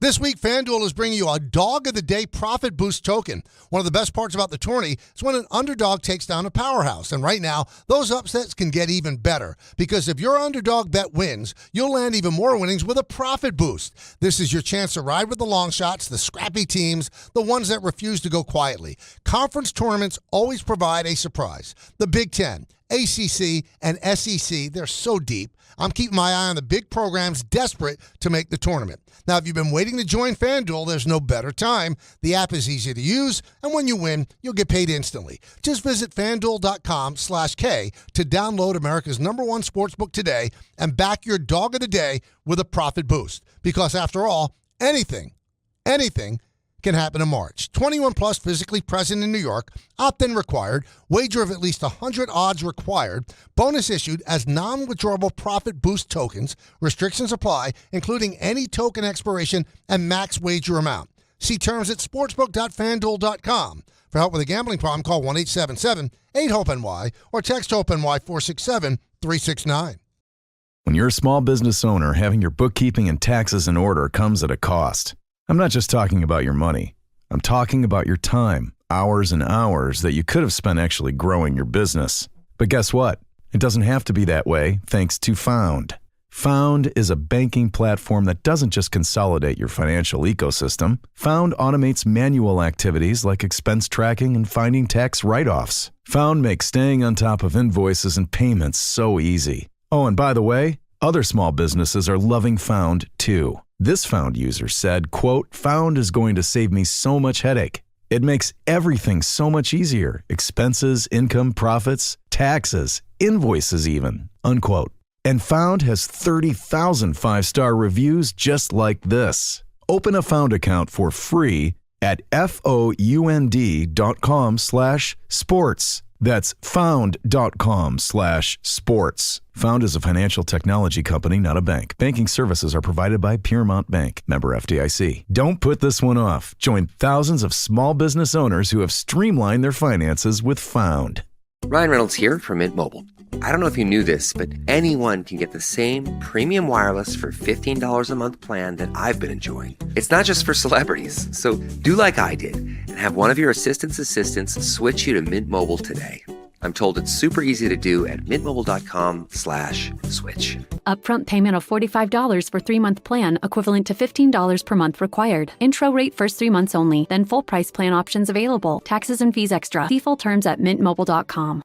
This week, FanDuel is bringing you a Dog of the Day Profit Boost token. One of the best parts about the tourney is when an underdog takes down a powerhouse. And right now, those upsets can get even better. Because if your underdog bet wins, you'll land even more winnings with a profit boost. This is your chance to ride with the long shots, the scrappy teams, the ones that refuse to go quietly. Conference tournaments always provide a surprise. The Big Ten, ACC, and SEC, they're so deep. I'm keeping my eye on the big programs desperate to make the tournament. Now, if you've been waiting to join FanDuel, there's no better time. The app is easy to use, and when you win, you'll get paid instantly. Just visit FanDuel.com/K to download America's #1 sportsbook today and back your Dog of the Day with a profit boost. Because after all, anything can happen in March. 21 plus, physically present in New York. Opt-in required. Wager of at least 100 odds required. Bonus issued as non-withdrawable profit boost tokens. Restrictions apply, including any token expiration and max wager amount. See terms at sportsbook.fanduel.com. For help with a gambling problem, call 1-877-8-HOPE-NY or text HOPE-NY 467-369. When you're a small business owner, having your bookkeeping and taxes in order comes at a cost. I'm not just talking about your money. I'm talking about your time, hours and hours that you could have spent actually growing your business. But guess what? It doesn't have to be that way thanks to Found. Found is a banking platform that doesn't just consolidate your financial ecosystem. Found automates manual activities like expense tracking and finding tax write-offs. Found makes staying on top of invoices and payments so easy. Oh, and by the way, other small businesses are loving Found too. This Found user said, quote, "Found is going to save me so much headache. It makes everything so much easier. Expenses, income, profits, taxes, invoices even," unquote. And Found has 30,000 five-star reviews just like this. Open a Found account for free at found.com/sports. That's found.com/sports. Found is a financial technology company, not a bank. Banking services are provided by Piermont Bank, member FDIC. Don't put this one off. Join thousands of small business owners who have streamlined their finances with Found. Ryan Reynolds here from Mint Mobile. I don't know if you knew this, but anyone can get the same premium wireless for $15 a month plan that I've been enjoying. It's not just for celebrities. So do like I did and have one of your assistants switch you to Mint Mobile today. I'm told it's super easy to do at mintmobile.com/switch. Upfront payment of $45 for 3-month plan, equivalent to $15 per month required. Intro rate first 3 months only, then full price plan options available. Taxes and fees extra. See full terms at mintmobile.com.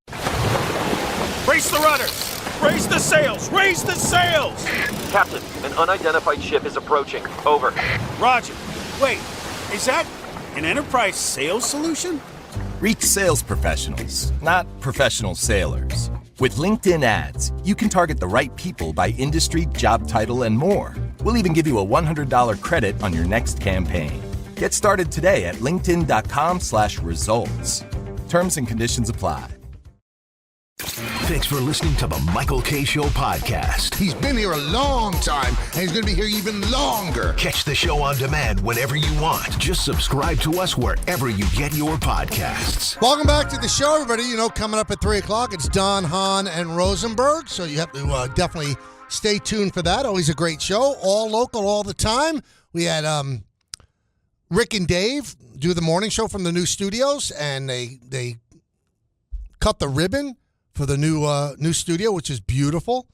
Raise the rudders! Raise the sails! Raise the sails! Captain, an unidentified ship is approaching. Over. Roger. Wait, is that an enterprise sales solution? Reach sales professionals, not professional sailors. With LinkedIn ads, you can target the right people by industry, job title, and more. We'll even give you a $100 credit on your next campaign. Get started today at linkedin.com/results. Terms and conditions apply. Thanks for listening to the Michael K. Show podcast. He's been here a long time, and he's going to be here even longer. Catch the show on demand whenever you want. Just subscribe to us wherever you get your podcasts. Welcome back to the show, everybody. You know, coming up at 3 o'clock, it's Don, Hahn, and Rosenberg, so you have to definitely stay tuned for that. Always a great show, all local, all the time. We had Rick and Dave do the morning show from the new studios, and they cut the ribbon for the new studio, which is beautiful.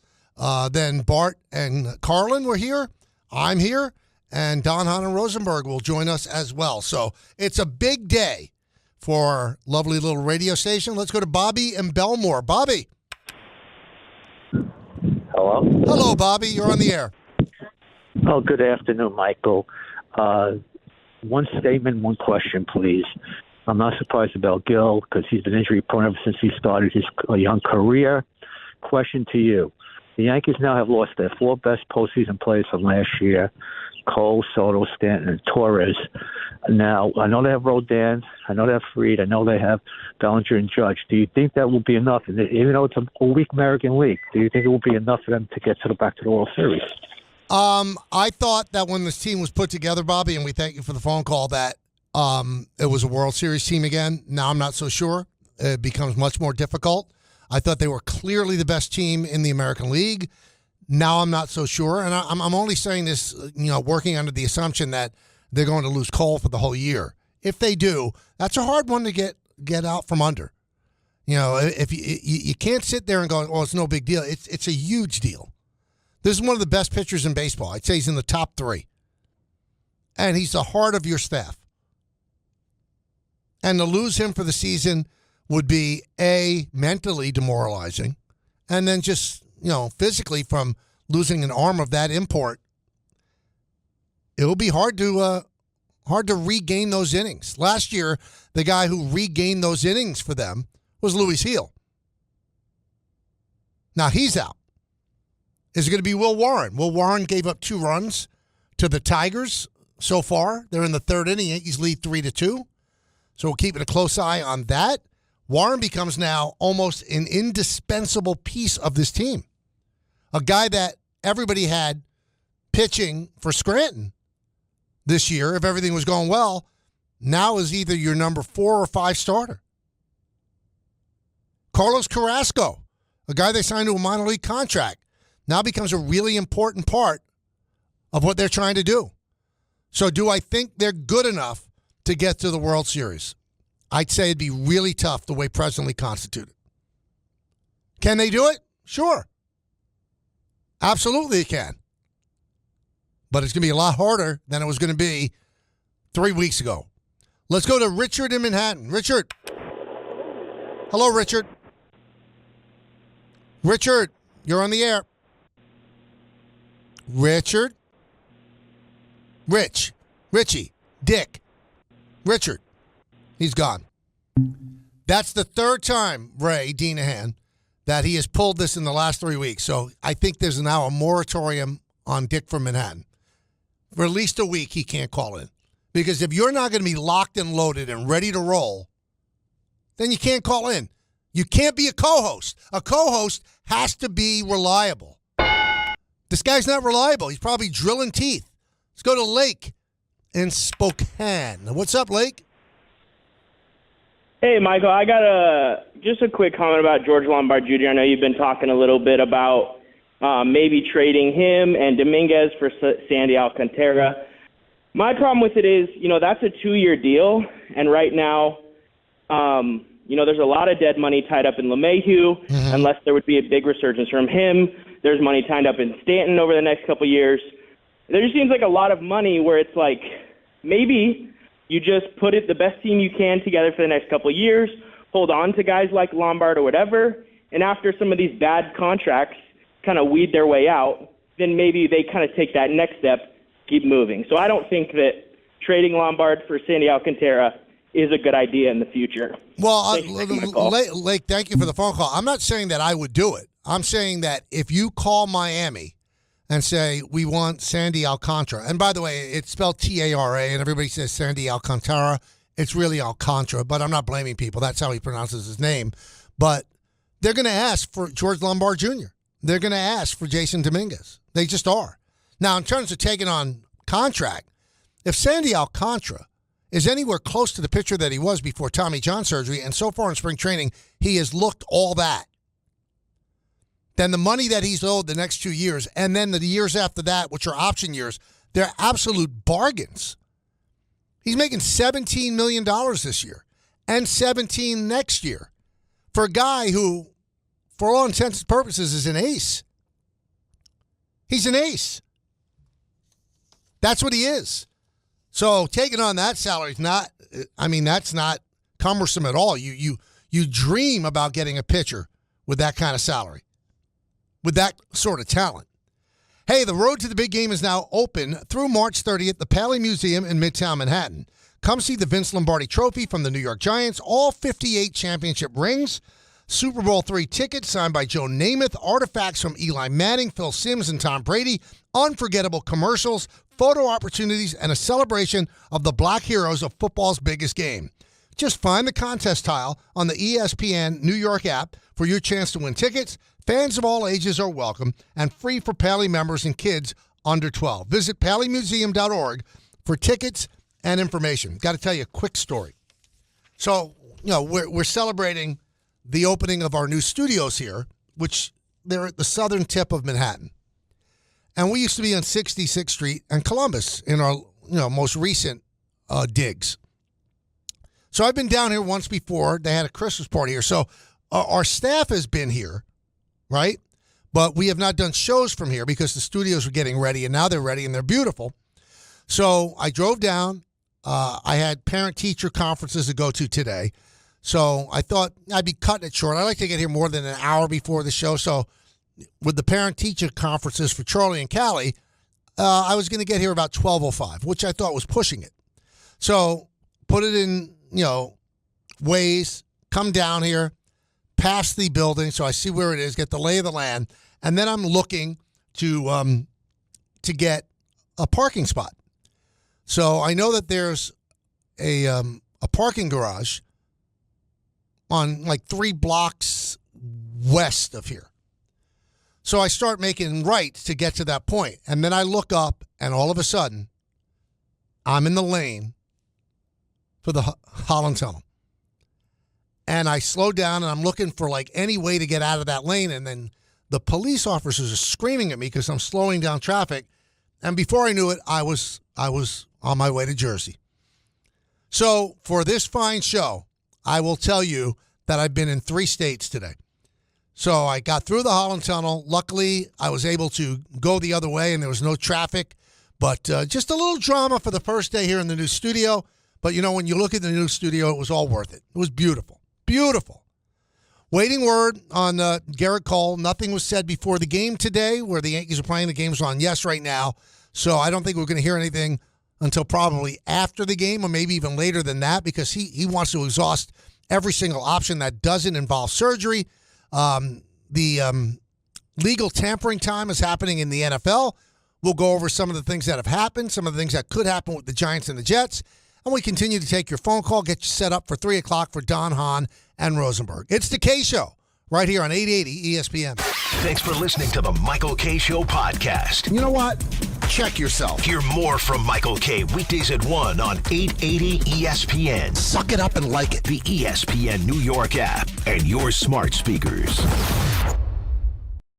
Then Bart and Carlin were here. I'm here. And Don, Hahn, and Rosenberg will join us as well. So it's a big day for our lovely little radio station. Let's go to Bobby and Belmore. Bobby. Hello? Hello, Bobby. You're on the air. Oh, good afternoon, Michael. One statement, one question, please. I'm not surprised about Gil because he's been injury prone ever since he started his young career. Question to you. The Yankees now have lost their 4 best postseason players from last year. Cole, Soto, Stanton, and Torres. Now, I know they have Rodin, I know they have Fried, I know they have Bellinger and Judge. Do you think that will be enough? And even though it's a weak American League, do you think it will be enough for them to get back to the World Series? I thought that when this team was put together, Bobby, and we thank you for the phone call, that it was a World Series team again. Now I'm not so sure. It becomes much more difficult. I thought they were clearly the best team in the American League. Now I'm not so sure, and I'm only saying this, working under the assumption that they're going to lose Cole for the whole year. If they do, that's a hard one to get out from under. If you can't sit there and go, "Oh, it's no big deal." It's a huge deal. This is one of the best pitchers in baseball. I'd say he's in the top 3, and he's the heart of your staff. And to lose him for the season would be mentally demoralizing, and then just physically from losing an arm of that import. It will be hard to regain those innings. Last year, the guy who regained those innings for them was Luis Heel. Now he's out. Is it going to be Will Warren? Will Warren gave up 2 runs to the Tigers so far. They're in the 3rd inning. Yankees lead 3-2. So we're keeping a close eye on that. Warren becomes now almost an indispensable piece of this team. A guy that everybody had pitching for Scranton this year, if everything was going well, now is either your number 4 or 5 starter. Carlos Carrasco, a guy they signed to a minor league contract, now becomes a really important part of what they're trying to do. So do I think they're good enough to get to the World Series? I'd say it'd be really tough the way presently constituted. Can they do it? Sure. Absolutely they can. But it's going to be a lot harder than it was going to be 3 weeks ago. Let's go to Richard in Manhattan. Richard. Hello, Richard. Richard, you're on the air. Richard. Richie. Dick. Richard. He's gone. That's the 3rd time, Ray Dinahan, that he has pulled this in the last 3 weeks. So I think there's now a moratorium on Dick from Manhattan. For at least a week, he can't call in. Because if you're not going to be locked and loaded and ready to roll, then you can't call in. You can't be a co-host. A co-host has to be reliable. This guy's not reliable. He's probably drilling teeth. Let's go to Lake in Spokane. What's up, Lake? Hey, Michael, I got just a quick comment about George Lombard Jr. I know you've been talking a little bit about maybe trading him and Dominguez for Sandy Alcantara. My problem with it is, that's a 2-year deal, and right now, there's a lot of dead money tied up in LeMahieu, unless there would be a big resurgence from him. There's money tied up in Stanton over the next couple of years. There just seems like a lot of money where it's like maybe you just put the best team you can together for the next couple of years, hold on to guys like Lombard or whatever, and after some of these bad contracts kind of weed their way out, then maybe they kind of take that next step, keep moving. So I don't think that trading Lombard for Sandy Alcantara is a good idea in the future. Well, Lake, thank you for the phone call. I'm not saying that I would do it. I'm saying that if you call Miami and say, we want Sandy Alcantara, and by the way, it's spelled Tara, and everybody says Sandy Alcantara. It's really Alcantara, but I'm not blaming people. That's how he pronounces his name. But they're going to ask for George Lombard Jr. They're going to ask for Jason Dominguez. They just are. Now, in terms of taking on contract, if Sandy Alcantara is anywhere close to the pitcher that he was before Tommy John surgery, and so far in spring training, he has looked all that, then the money that he's owed the next 2 years, and then the years after that, which are option years, they're absolute bargains. He's making $17 million this year and $17 next year for a guy who, for all intents and purposes, is an ace. He's an ace. That's what he is. So taking on that salary is not, that's not cumbersome at all. You dream about getting a pitcher with that kind of salary, with that sort of talent. Hey, the road to the big game is now open through March 30th at the Paley Museum in Midtown Manhattan. Come see the Vince Lombardi Trophy from the New York Giants, all 58 championship rings, Super Bowl III tickets signed by Joe Namath, artifacts from Eli Manning, Phil Simms, and Tom Brady, unforgettable commercials, photo opportunities, and a celebration of the black heroes of football's biggest game. Just find the contest tile on the ESPN New York app for your chance to win tickets. Fans of all ages are welcome and free for Pally members and kids under 12. Visit pallymuseum.org for tickets and information. Got to tell you a quick story. So, we're celebrating the opening of our new studios here, which they're at the southern tip of Manhattan. And we used to be on 66th Street and Columbus in our most recent digs. So I've been down here once before. They had a Christmas party here. So our staff has been here, right? But we have not done shows from here because the studios were getting ready, and now they're ready, and they're beautiful. So I drove down. I had parent-teacher conferences to go to today. So I thought I'd be cutting it short. I like to get here more than an hour before the show. So with the parent-teacher conferences for Charlie and Callie, I was going to get here about 12:05, which I thought was pushing it. So put it in, Waze, come down here, past the building so I see where it is, get the lay of the land, and then I'm looking to get a parking spot. So I know that there's a parking garage on like 3 blocks west of here. So I start making rights to get to that point. And then I look up, and all of a sudden, I'm in the lane for the Holland Tunnel. And I slow down, and I'm looking for like any way to get out of that lane. And then the police officers are screaming at me because I'm slowing down traffic. And before I knew it, I was on my way to Jersey. So for this fine show, I will tell you that I've been in 3 states today. So I got through the Holland Tunnel. Luckily, I was able to go the other way, and there was no traffic. But just a little drama for the first day here in the new studio. But, when you look at the new studio, it was all worth it. It was beautiful. Beautiful. Waiting word on Gerrit Cole. Nothing was said before the game today where the Yankees are playing. The game's on yes right now. So I don't think we're going to hear anything until probably after the game, or maybe even later than that, because he wants to exhaust every single option that doesn't involve surgery. The legal tampering time is happening in the NFL. We'll go over some of the things that have happened, some of the things that could happen with the Giants and the Jets. And we continue to take your phone call, get you set up for 3 o'clock for Don Hahn and Rosenberg. It's the K Show right here on 880 ESPN. Thanks for listening to the Michael K Show podcast. You know what? Check yourself. Hear more from Michael K weekdays at 1 on 880 ESPN. Suck it up and like it. The ESPN New York app and your smart speakers.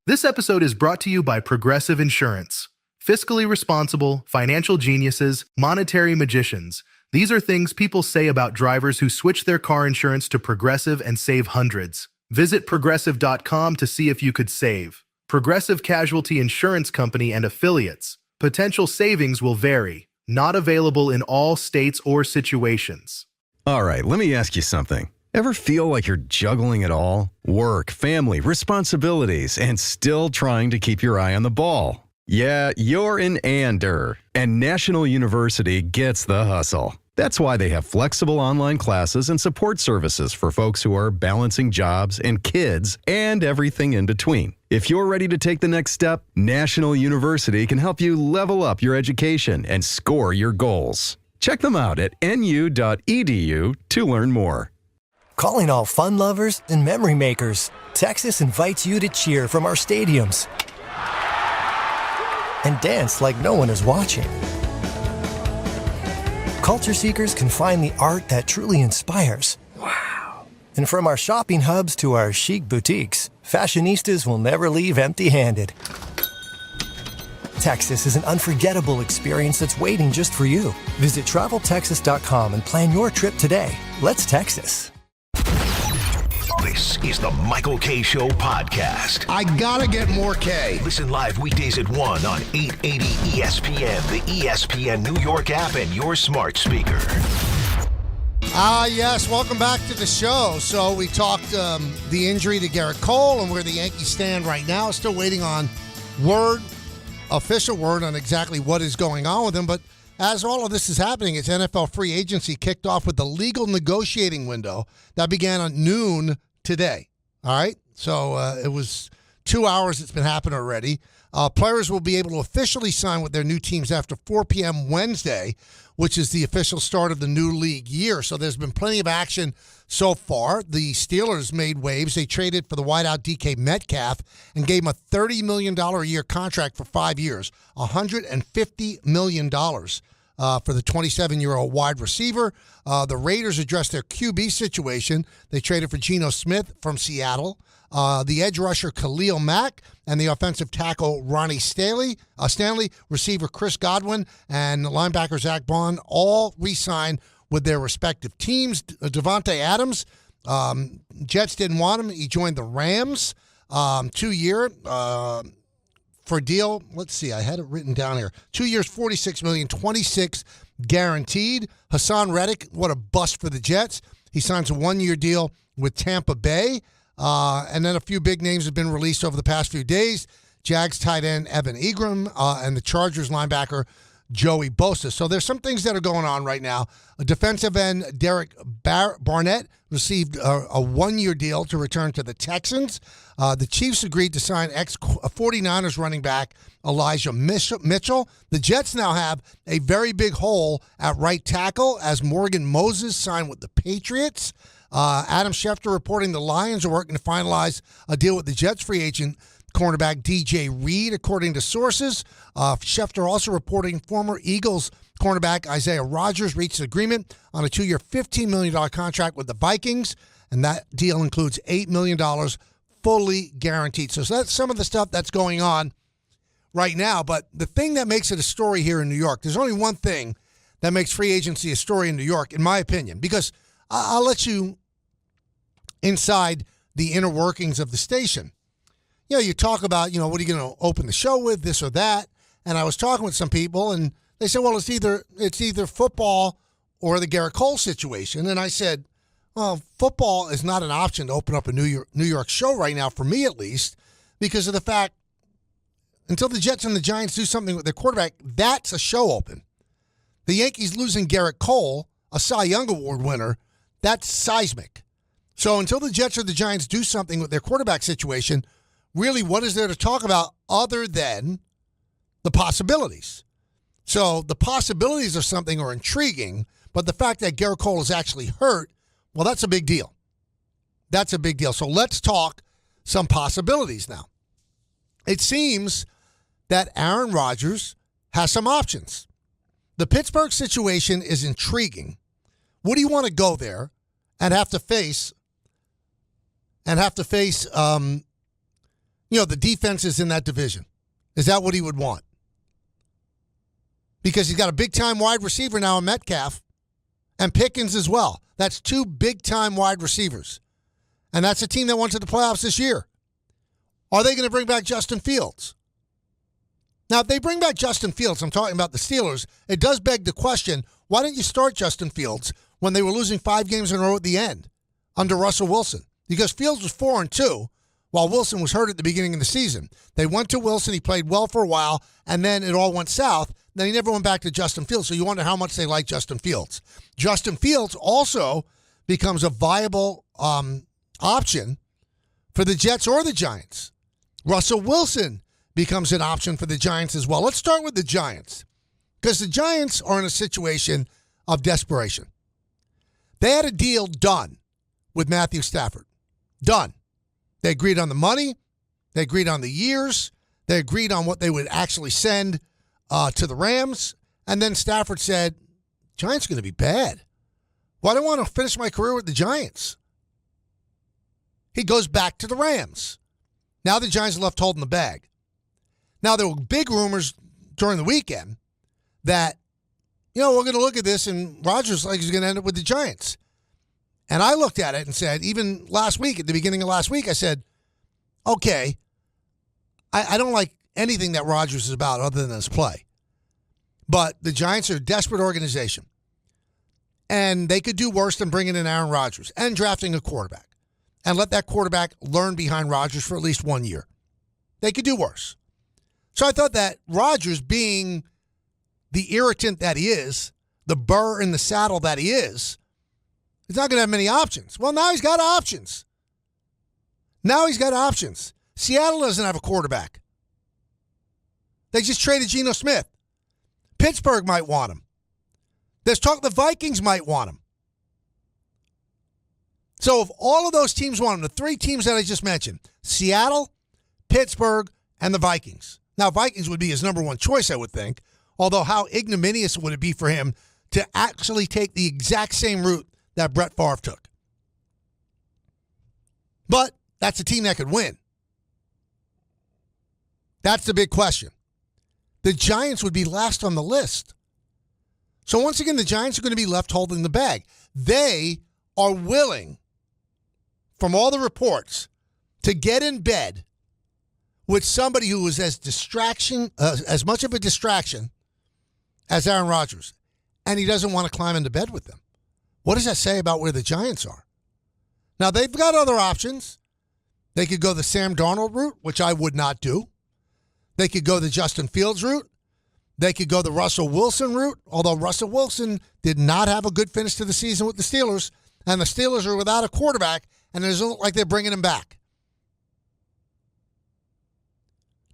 This episode is brought to you by Progressive Insurance. Fiscally responsible, financial geniuses, monetary magicians. These are things people say about drivers who switch their car insurance to Progressive and save hundreds. Visit Progressive.com to see if you could save. Progressive Casualty Insurance Company and Affiliates. Potential savings will vary. Not available in all states or situations. All right, let me ask you something. Ever feel like you're juggling it all? Work, family, responsibilities, and still trying to keep your eye on the ball? Yeah, you're an and-er, and National University gets the hustle. That's why they have flexible online classes and support services for folks who are balancing jobs and kids and everything in between. If you're ready to take the next step, National University can help you level up your education and score your goals. Check them out at nu.edu to learn more. Calling all fun lovers and memory makers, Texas invites you to cheer from our stadiums and dance like no one is watching. Culture seekers can find the art that truly inspires. Wow. And from our shopping hubs to our chic boutiques, fashionistas will never leave empty-handed. Texas is an unforgettable experience that's waiting just for you. Visit TravelTexas.com and plan your trip today. Let's Texas. This is the Michael K Show podcast. I gotta get more K. Listen live weekdays at 1 on 880 ESPN, the ESPN New York app, and your smart speaker. Yes, welcome back to the show. So we talked the injury to Gerrit Cole and where the Yankees stand right now. Still waiting on official word on exactly what is going on with him. But as all of this is happening, it's NFL free agency kicked off with the legal negotiating window that began at noon today. All right? So it was 2 hours it's been happening already. Players will be able to officially sign with their new teams after 4 p.m. Wednesday, which is the official start of the new league year. So there's been plenty of action so far. The Steelers made waves. They traded for the wideout DK Metcalf and gave him a $30 million a year contract for 5 years, $150 million for the 27-year-old wide receiver. The Raiders addressed their QB situation. They traded for Geno Smith from Seattle, the edge rusher Khalil Mack, and the offensive tackle Ronnie Stanley, receiver Chris Godwin, and linebacker Zach Bond all re-signed with their respective teams. Devontae Adams, Jets didn't want him. He joined the Rams, 2-year for a deal. Let's see, I had it written down here. 2 years, $46 million, 26 guaranteed. Hassan Reddick, what a bust for the Jets. He signs a 1-year deal with Tampa Bay. And then a few big names have been released over the past few days. Jags tight end Evan Ingram and the Chargers linebacker Joey Bosa. So there's some things that are going on right now. A defensive end, Derek Barnett, received a 1-year deal to return to the Texans. The Chiefs agreed to sign ex-49ers running back Elijah Mitchell. The Jets now have a very big hole at right tackle as Morgan Moses signed with the Patriots. Adam Schefter reporting the Lions are working to finalize a deal with the Jets free agent cornerback DJ Reed, according to sources. Schefter also reporting former Eagles cornerback Isaiah Rodgers reached an agreement on a 2-year, $15 million contract with the Vikings, and that deal includes $8 million fully guaranteed. So that's some of the stuff that's going on right now. But the thing that makes it a story here in New York, there's only one thing that makes free agency a story in New York, in my opinion, because I'll let you inside the inner workings of the station. You know, you talk about, what are you going to open the show with, this or that? And I was talking with some people, and they said, well, it's either football or the Gerrit Cole situation. And I said, well, football is not an option to open up a New York show right now, for me at least, because of the fact until the Jets and the Giants do something with their quarterback, that's a show open. The Yankees losing Gerrit Cole, a Cy Young Award winner, that's seismic. So until the Jets or the Giants do something with their quarterback situation, really, what is there to talk about other than the possibilities? So the possibilities of something are intriguing, but the fact that Gerrit Cole is actually hurt, well, that's a big deal. That's a big deal. So let's talk some possibilities now. It seems that Aaron Rodgers has some options. The Pittsburgh situation is intriguing. Would he want to go there and have to face the defenses in that division? Is that what he would want? Because he's got a big-time wide receiver now in Metcalf and Pickens as well. That's 2 big-time wide receivers. And that's a team that went to the playoffs this year. Are they going to bring back Justin Fields? Now, if they bring back Justin Fields, I'm talking about the Steelers, it does beg the question, why didn't you start Justin Fields when they were losing 5 games in a row at the end under Russell Wilson? Because Fields was 4-2 while Wilson was hurt at the beginning of the season. They went to Wilson. He played well for a while, and then it all went south. Then he never went back to Justin Fields, so you wonder how much they like Justin Fields. Justin Fields also becomes a viable option for the Jets or the Giants. Russell Wilson becomes an option for the Giants as well. Let's start with the Giants, because the Giants are in a situation of desperation. They had a deal done with Matthew Stafford. Done. They agreed on the money. They agreed on the years. They agreed on what they would actually send to the Rams. And then Stafford said, Giants are going to be bad. Well, I don't want to finish my career with the Giants. He goes back to the Rams. Now the Giants are left holding the bag. Now, there were big rumors during the weekend that, we're going to look at this and Rodgers like he's going to end up with the Giants. And I looked at it and said, even last week, at the beginning of last week, I said, okay, I don't like anything that Rodgers is about other than his play. But the Giants are a desperate organization. And they could do worse than bringing in Aaron Rodgers and drafting a quarterback. And let that quarterback learn behind Rodgers for at least 1 year. They could do worse. So I thought that Rodgers, being the irritant that he is, the burr in the saddle that he is, he's not going to have many options. Well, now he's got options. Now he's got options. Seattle doesn't have a quarterback. They just traded Geno Smith. Pittsburgh might want him. There's talk the Vikings might want him. So if all of those teams want him, the three teams that I just mentioned, Seattle, Pittsburgh, and the Vikings. Now, Vikings would be his number one choice, I would think, although how ignominious would it be for him to actually take the exact same route that Brett Favre took. But that's a team that could win. That's the big question. The Giants would be last on the list. So once again, the Giants are going to be left holding the bag. They are willing, from all the reports, to get in bed with somebody who is as much of a distraction as Aaron Rodgers, and he doesn't want to climb into bed with them. What does that say about where the Giants are? Now, they've got other options. They could go the Sam Darnold route, which I would not do. They could go the Justin Fields route. They could go the Russell Wilson route, although Russell Wilson did not have a good finish to the season with the Steelers, and the Steelers are without a quarterback, and it doesn't look like they're bringing him back.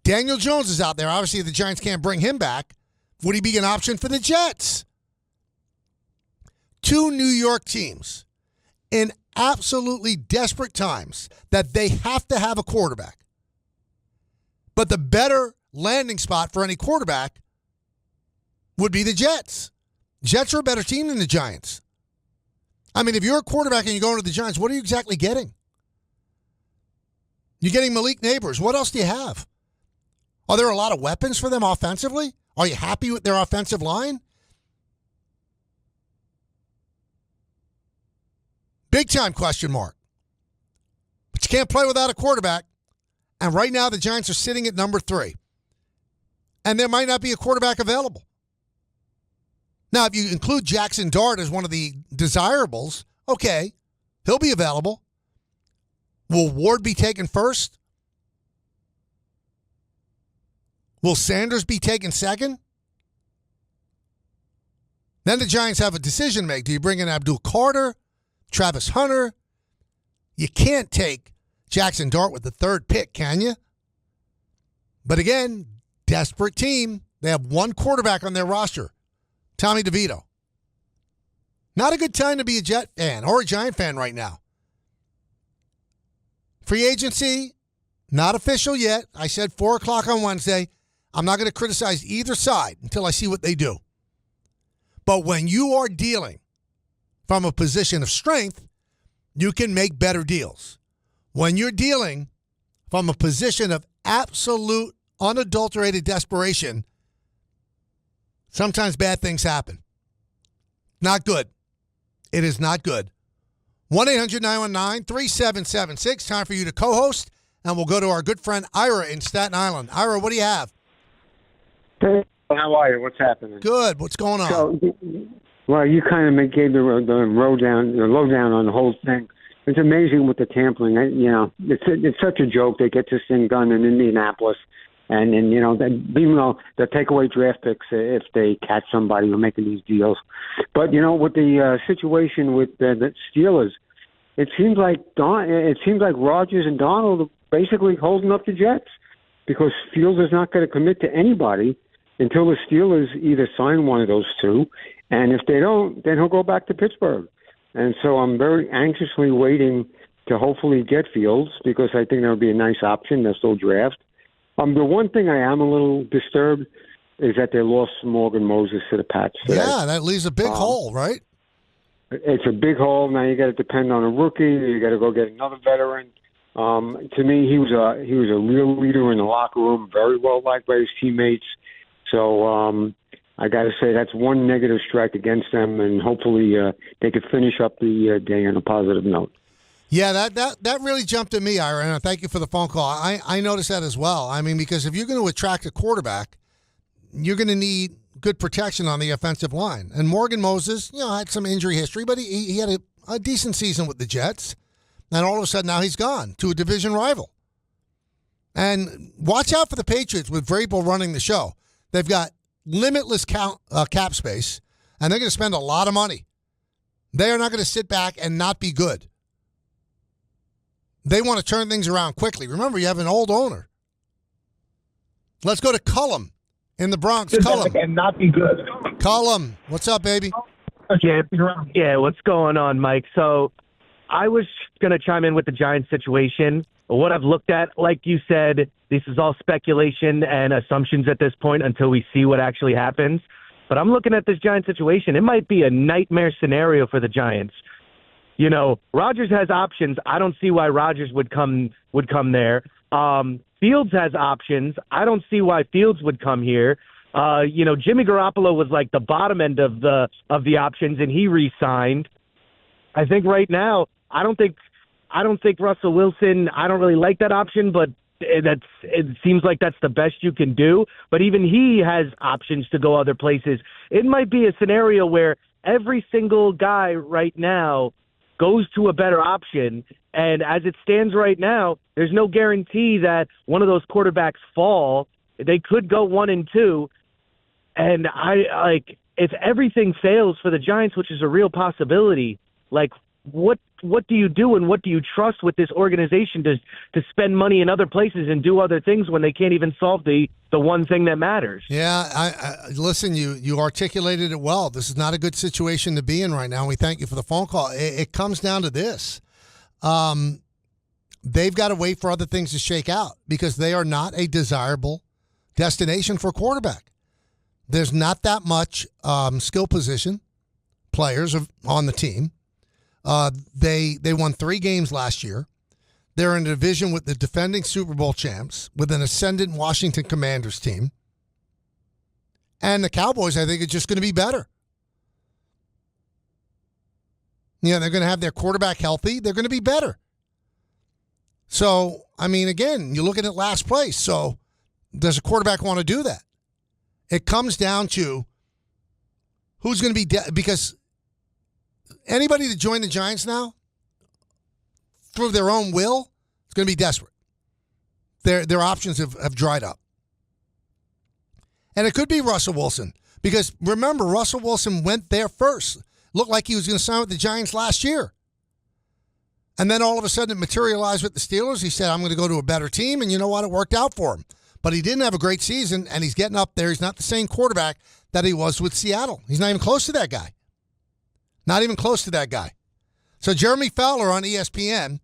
Daniel Jones is out there. Obviously, the Giants can't bring him back. Would he be an option for the Jets? Two New York teams in absolutely desperate times that they have to have a quarterback. But the better landing spot for any quarterback would be the Jets. Jets are a better team than the Giants. I mean, if you're a quarterback and you're going to the Giants, what are you exactly getting? You're getting Malik Neighbors. What else do you have? Are there a lot of weapons for them offensively? Are you happy with their offensive line? Big time question mark. But you can't play without a quarterback. And right now the Giants are sitting at number 3. And there might not be a quarterback available. Now, if you include Jackson Dart as one of the desirables, okay, he'll be available. Will Ward be taken first? Will Sanders be taken second? Then the Giants have a decision to make. Do you bring in Abdul Carter, Travis Hunter? You can't take Jackson Dart with the 3rd pick, can you? But again, desperate team. They have one quarterback on their roster, Tommy DeVito. Not a good time to be a Jet fan or a Giant fan right now. Free agency, not official yet. I said 4 o'clock on Wednesday. I'm not going to criticize either side until I see what they do. But when you are dealing from a position of strength, you can make better deals. When you're dealing from a position of absolute, unadulterated desperation, sometimes bad things happen. Not good. It is not good. 1-800-919-3776. Time for you to co-host, and we'll go to our good friend Ira in Staten Island. Ira, what do you have? Hey, how are you? What's happening? Good. What's going on? So, well, you kind of gave the lowdown on the whole thing. It's amazing with the tampering. It's such a joke. They get this thing done in Indianapolis, and even though they'll take away draft picks if they catch somebody who's making these deals. But with the situation with the Steelers, it seems like Rodgers and Donald are basically holding up the Jets because Fields is not going to commit to anybody until the Steelers either sign one of those two, and if they don't, then he'll go back to Pittsburgh. And so I'm very anxiously waiting to hopefully get Fields because I think that would be a nice option. They'll still draft. The one thing I am a little disturbed is that they lost Morgan Moses to the Pats today. Yeah, that leaves a big hole, right? It's a big hole. Now you got to depend on a rookie. You got to go get another veteran. To me, he was a real leader in the locker room, very well liked by his teammates. So I got to say that's one negative strike against them, and hopefully they could finish up the day on a positive note. Yeah, that really jumped at me, Ira, and thank you for the phone call. I noticed that as well. I mean, because if you're going to attract a quarterback, you're going to need good protection on the offensive line. And Morgan Moses, had some injury history, but he had a decent season with the Jets. And all of a sudden now he's gone to a division rival. And watch out for the Patriots with Vrabel running the show. They've got limitless cap space, and they're going to spend a lot of money. They are not going to sit back and not be good. They want to turn things around quickly. Remember, you have an old owner. Let's go to Cullum in the Bronx. Cullum. And not be good. Cullum, what's up, baby? Yeah, what's going on, Mike? So I was going to chime in with the Giants situation. What I've looked at, like you said, this is all speculation and assumptions at this point until we see what actually happens. But I'm looking at this Giants situation. It might be a nightmare scenario for the Giants. You know, Rodgers has options. I don't see why Rodgers would come there. Fields has options. I don't see why Fields would come here. Jimmy Garoppolo was like the bottom end of the options, and he re-signed. I think right now, I don't think Russell Wilson. I don't really like that option, but it seems like that's the best you can do. But even he has options to go other places. It might be a scenario where every single guy right now goes to a better option. And as it stands right now, there's no guarantee that one of those quarterbacks fall. They could go 1 and 2. And if everything fails for the Giants, which is a real possibility, like what do you do and what do you trust with this organization to spend money in other places and do other things when they can't even solve the one thing that matters? Yeah, I listen, you articulated it well. This is not a good situation to be in right now. And we thank you for the phone call. It comes down to this. They've got to wait for other things to shake out because they are not a desirable destination for a quarterback. There's not that much skill position players on the team. They won 3 games last year. They're in a division with the defending Super Bowl champs, with an ascendant Washington Commanders team. And the Cowboys, I think, are just going to be better. They're going to have their quarterback healthy. They're going to be better. So, I mean, again, you're looking at last place. So, does a quarterback want to do that? It comes down to who's going to be because anybody to join the Giants now, through their own will, is going to be desperate. Their options have dried up. And it could be Russell Wilson. Because remember, Russell Wilson went there first. Looked like he was going to sign with the Giants last year. And then all of a sudden it materialized with the Steelers. He said, I'm going to go to a better team. And you know what? It worked out for him. But he didn't have a great season, and he's getting up there. He's not the same quarterback that he was with Seattle. He's not even close to that guy. Not even close to that guy. So Jeremy Fowler on ESPN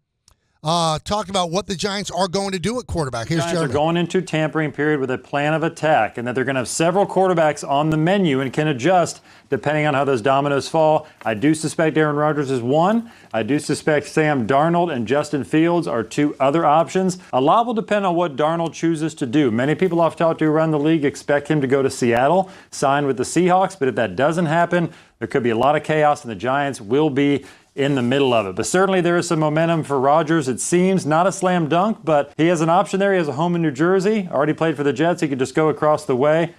talked about what the Giants are going to do at quarterback. Here's Giants Jeremy. are going into tampering period with a plan of attack, and that they're going to have several quarterbacks on the menu and can adjust depending on how those dominoes fall. I do suspect Aaron Rodgers is one. I do suspect Sam Darnold and Justin Fields are 2 other options. A lot will depend on what Darnold chooses to do. Many people I've talked to around the league expect him to go to Seattle, sign with the Seahawks, but if that doesn't happen, there could be a lot of chaos, and the Giants will be in the middle of it. But certainly there is some momentum for Rodgers. It seems not a slam dunk, but he has an option there. He has a home in New Jersey, already played for the Jets. He could just go across the way,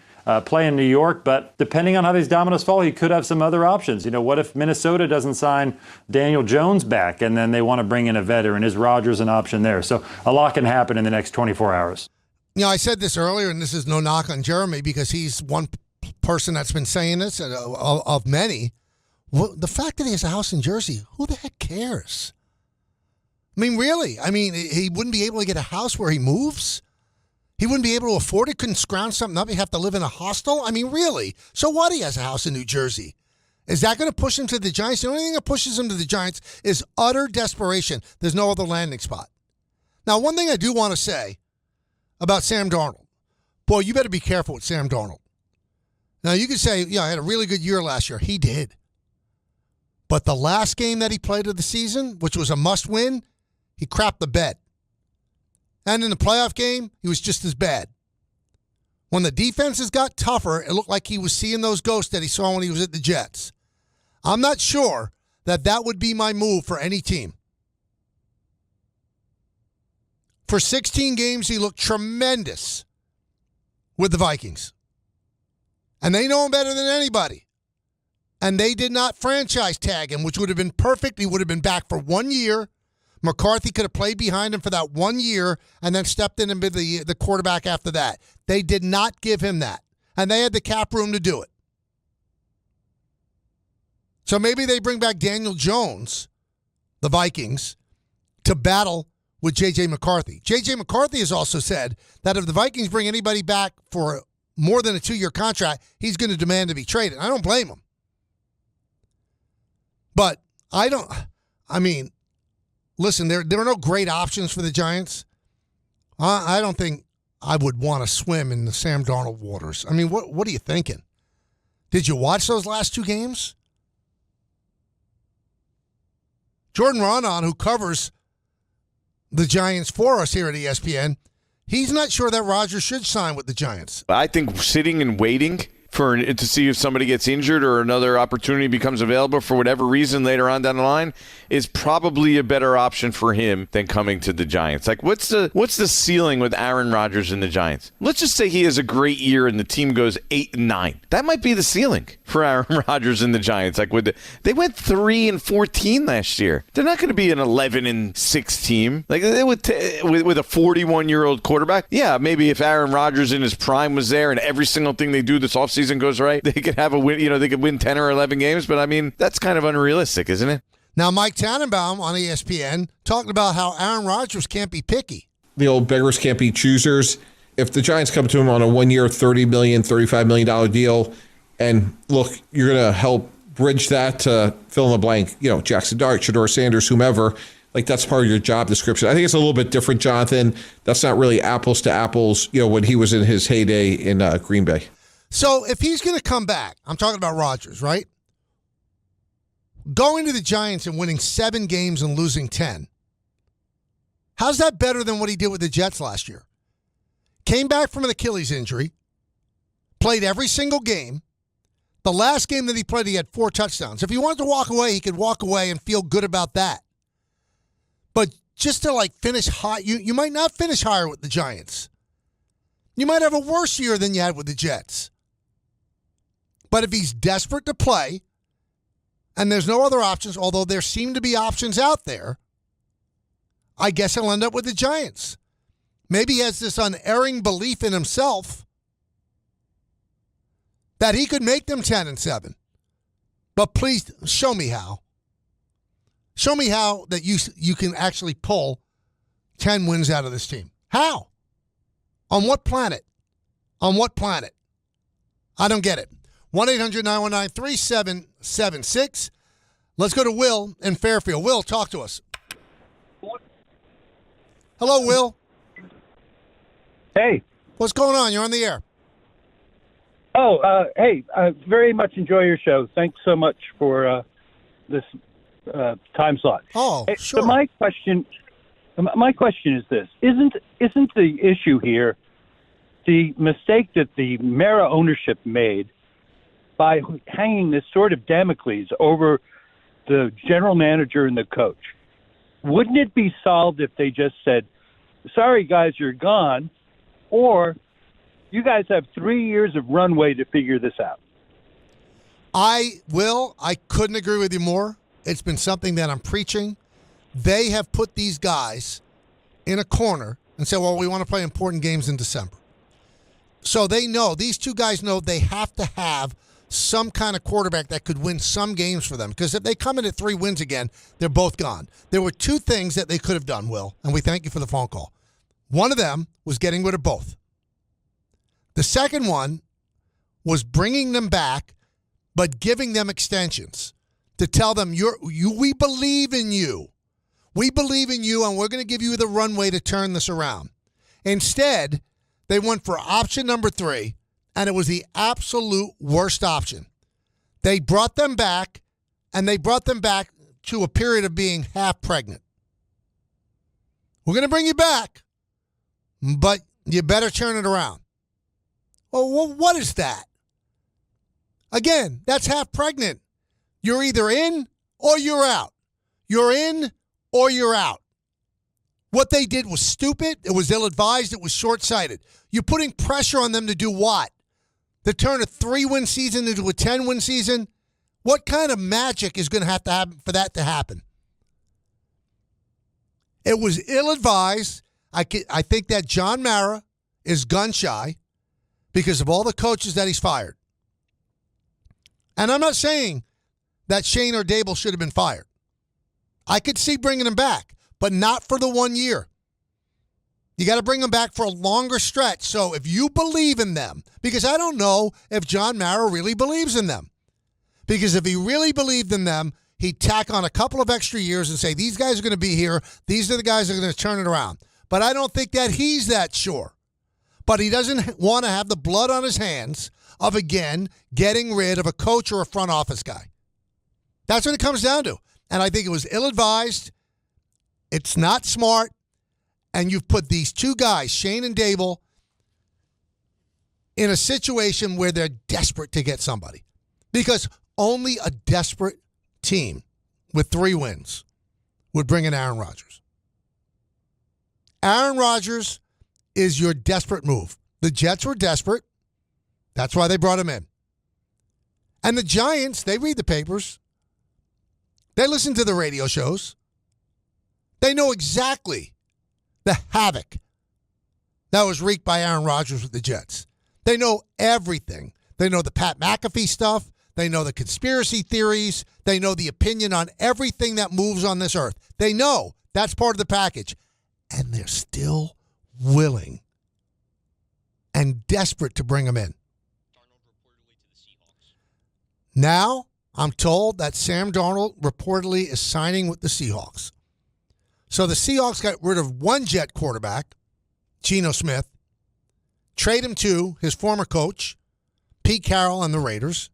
play in New York. But depending on how these dominoes fall, he could have some other options. What if Minnesota doesn't sign Daniel Jones back and then they want to bring in a veteran? Is Rodgers an option there? So a lot can happen in the next 24 hours. I said this earlier, and this is no knock on Jeremy because he's one person that's been saying this of many. Well, the fact that he has a house in Jersey, who the heck cares? I mean, really? I mean, he wouldn't be able to get a house where he moves? He wouldn't be able to afford it? Couldn't scrounge something up? He'd have to live in a hostel? I mean, really? So what? He has a house in New Jersey. Is that going to push him to the Giants? The only thing that pushes him to the Giants is utter desperation. There's no other landing spot. Now, one thing I do want to say about Sam Darnold. Boy, you better be careful with Sam Darnold. Now, you could say, I had a really good year last year. He did. But the last game that he played of the season, which was a must-win, he crapped the bed. And in the playoff game, he was just as bad. When the defenses got tougher, it looked like he was seeing those ghosts that he saw when he was at the Jets. I'm not sure that would be my move for any team. For 16 games, he looked tremendous with the Vikings. And they know him better than anybody. And they did not franchise tag him, which would have been perfect. He would have been back for 1 year. McCarthy could have played behind him for that 1 year and then stepped in and been the quarterback after that. They did not give him that. And they had the cap room to do it. So maybe they bring back Daniel Jones, the Vikings, to battle with J.J. McCarthy. J.J. McCarthy has also said that if the Vikings bring anybody back for more than a 2-year contract, he's going to demand to be traded. I don't blame him. But listen, there are no great options for the Giants. I don't think I would want to swim in the Sam Darnold waters. I mean, what are you thinking? Did you watch those last 2 games? Jordan Ronan, who covers the Giants for us here at ESPN, he's not sure that Rodgers should sign with the Giants. I think sitting and waiting to see if somebody gets injured or another opportunity becomes available for whatever reason later on down the line is probably a better option for him than coming to the Giants. Like, what's the ceiling with Aaron Rodgers and the Giants? Let's just say he has a great year and the team goes 8-9. That might be the ceiling for Aaron Rodgers and the Giants. Like, they went 3-14 last year. They're not going to be an 11-6 team. Like, they would with a 41-year-old quarterback. Yeah, maybe if Aaron Rodgers in his prime was there and every single thing they do this offseason goes right, they could have a win. They could win 10 or 11 games. But I mean, that's kind of unrealistic, isn't it? Now, Mike Tannenbaum on ESPN talking about how Aaron Rodgers can't be picky. The old beggars can't be choosers. If the Giants come to him on a 1-year, $30 million, $35 million deal, and look, you're going to help bridge that to fill in the blank, Jackson Dart, Shedeur Sanders, whomever, like that's part of your job description. I think it's a little bit different, Jonathan. That's not really apples to apples, when he was in his heyday in Green Bay. So if he's going to come back, I'm talking about Rodgers, right? Going to the Giants and winning 7 games and losing 10. How's that better than what he did with the Jets last year? Came back from an Achilles injury, played every single game. The last game that he played, he had 4 touchdowns. If he wanted to walk away, he could walk away and feel good about that. But just to finish high, you might not finish higher with the Giants. You might have a worse year than you had with the Jets. But if he's desperate to play, and there's no other options, although there seem to be options out there, I guess he'll end up with the Giants. Maybe he has this unerring belief in himself that he could make them 10-7. But please show me how. Show me how that you can actually pull 10 wins out of this team. How? On what planet? On what planet? I don't get it. 1-800-919-3776. Let's go to Will in Fairfield. Will, talk to us. Hello, Will. Hey. What's going on? You're on the air. Hey, I very much enjoy your show. Thanks so much for this time slot. Oh, sure. So my question is this. Isn't the issue here the mistake that the Mara ownership made by hanging this sort of Damocles over the general manager and the coach? Wouldn't it be solved if they just said, sorry, guys, you're gone, or you guys have 3 years of runway to figure this out? I couldn't agree with you more. It's been something that I'm preaching. They have put these guys in a corner and said, well, we want to play important games in December. So they know, these 2 guys know they have to have some kind of quarterback that could win some games for them. Because if they come in at 3 wins again, they're both gone. There were 2 things that they could have done, Will, and we thank you for the phone call. One of them was getting rid of both. The second one was bringing them back, but giving them extensions to tell them, we believe in you. We believe in you, and we're going to give you the runway to turn this around. Instead, they went for option number 3, and it was the absolute worst option. They brought them back, and they brought them back to a period of being half pregnant. We're going to bring you back, but you better turn it around. Well, what is that? Again, that's half pregnant. You're either in or you're out. You're in or you're out. What they did was stupid. It was ill-advised. It was short-sighted. You're putting pressure on them to do what? To turn a 3-win season into a 10-win season? What kind of magic is going to have to happen for that to happen? It was ill-advised. I think that John Mara is gun-shy because of all the coaches that he's fired. And I'm not saying that Shane or Dable should have been fired. I could see bringing him back, but not for the 1 year. You got to bring them back for a longer stretch. So if you believe in them, because I don't know if John Mara really believes in them. Because if he really believed in them, he'd tack on a couple of extra years and say, these guys are going to be here. These are the guys that are going to turn it around. But I don't think that he's that sure. But he doesn't want to have the blood on his hands of, again, getting rid of a coach or a front office guy. That's what it comes down to. And I think it was ill-advised. It's not smart. And you've put these two guys, Shane and Dable, in a situation where they're desperate to get somebody. Because only a desperate team with 3 wins would bring in Aaron Rodgers. Aaron Rodgers is your desperate move. The Jets were desperate. That's why they brought him in. And the Giants, they read the papers. They listen to the radio shows. They know exactly the havoc that was wreaked by Aaron Rodgers with the Jets. They know everything. They know the Pat McAfee stuff. They know the conspiracy theories. They know the opinion on everything that moves on this earth. They know that's part of the package. And they're still willing and desperate to bring him in. Now, I'm told that Sam Darnold reportedly is signing with the Seahawks. So the Seahawks got rid of one Jet quarterback, Geno Smith, trade him to his former coach, Pete Carroll and the Raiders.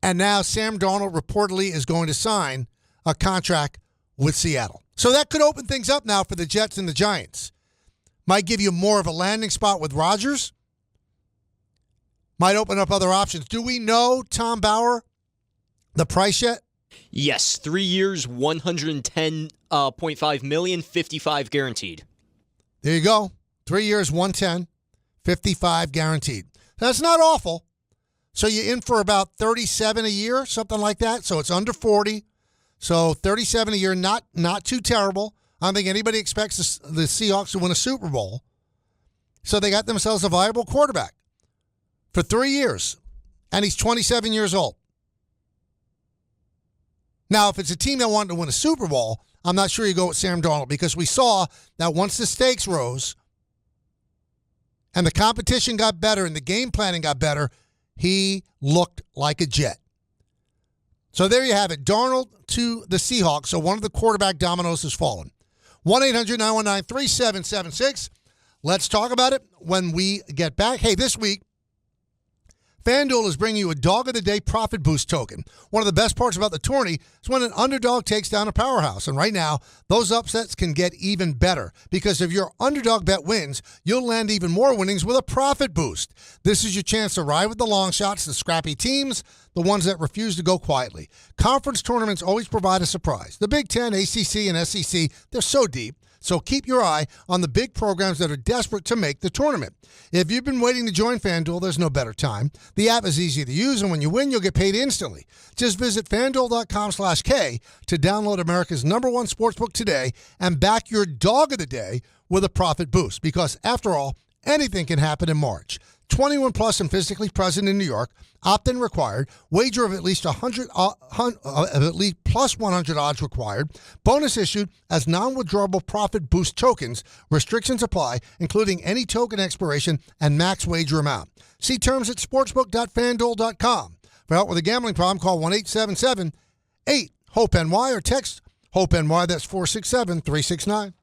And now Sam Darnold reportedly is going to sign a contract with Seattle. So that could open things up now for the Jets and the Giants. Might give you more of a landing spot with Rodgers. Might open up other options. Do we know, Tom Bauer, the price yet? Yes, 3 years, $110.5 million, 55 guaranteed. There you go. 3 years, 110, 55 guaranteed. That's not awful. So you're in for about 37 a year, something like that. So it's under 40. So 37 a year, not too terrible. I don't think anybody expects the Seahawks to win a Super Bowl. So they got themselves a viable quarterback for 3 years. And he's 27 years old. Now, if it's a team that wanted to win a Super Bowl, I'm not sure you go with Sam Darnold, because we saw that once the stakes rose and the competition got better and the game planning got better, he looked like a Jet. So there you have it. Darnold to the Seahawks. So one of the quarterback dominoes has fallen. 1-800-919-3776. Let's talk about it when we get back. Hey, this week, FanDuel is bringing you a Dog of the Day Profit Boost token. One of the best parts about the tourney is when an underdog takes down a powerhouse. And right now, those upsets can get even better, because if your underdog bet wins, you'll land even more winnings with a profit boost. This is your chance to ride with the long shots, the scrappy teams, the ones that refuse to go quietly. Conference tournaments always provide a surprise. The Big Ten, ACC, and SEC, they're so deep. So keep your eye on the big programs that are desperate to make the tournament. If you've been waiting to join FanDuel, there's no better time. The app is easy to use, and when you win, you'll get paid instantly. Just visit FanDuel.com/K to download America's #1 sportsbook today and back your Dog of the Day with a profit boost. Because, after all, anything can happen in March. 21 plus and physically present in New York. Opt-in required. Wager of at least 100 plus 100 odds required. Bonus issued as non-withdrawable profit boost tokens. Restrictions apply, including any token expiration and max wager amount. See terms at sportsbook.fanduel.com. For help with a gambling problem, call 1-877-8-HOPE-NY or text HOPE-NY. That's 467-369.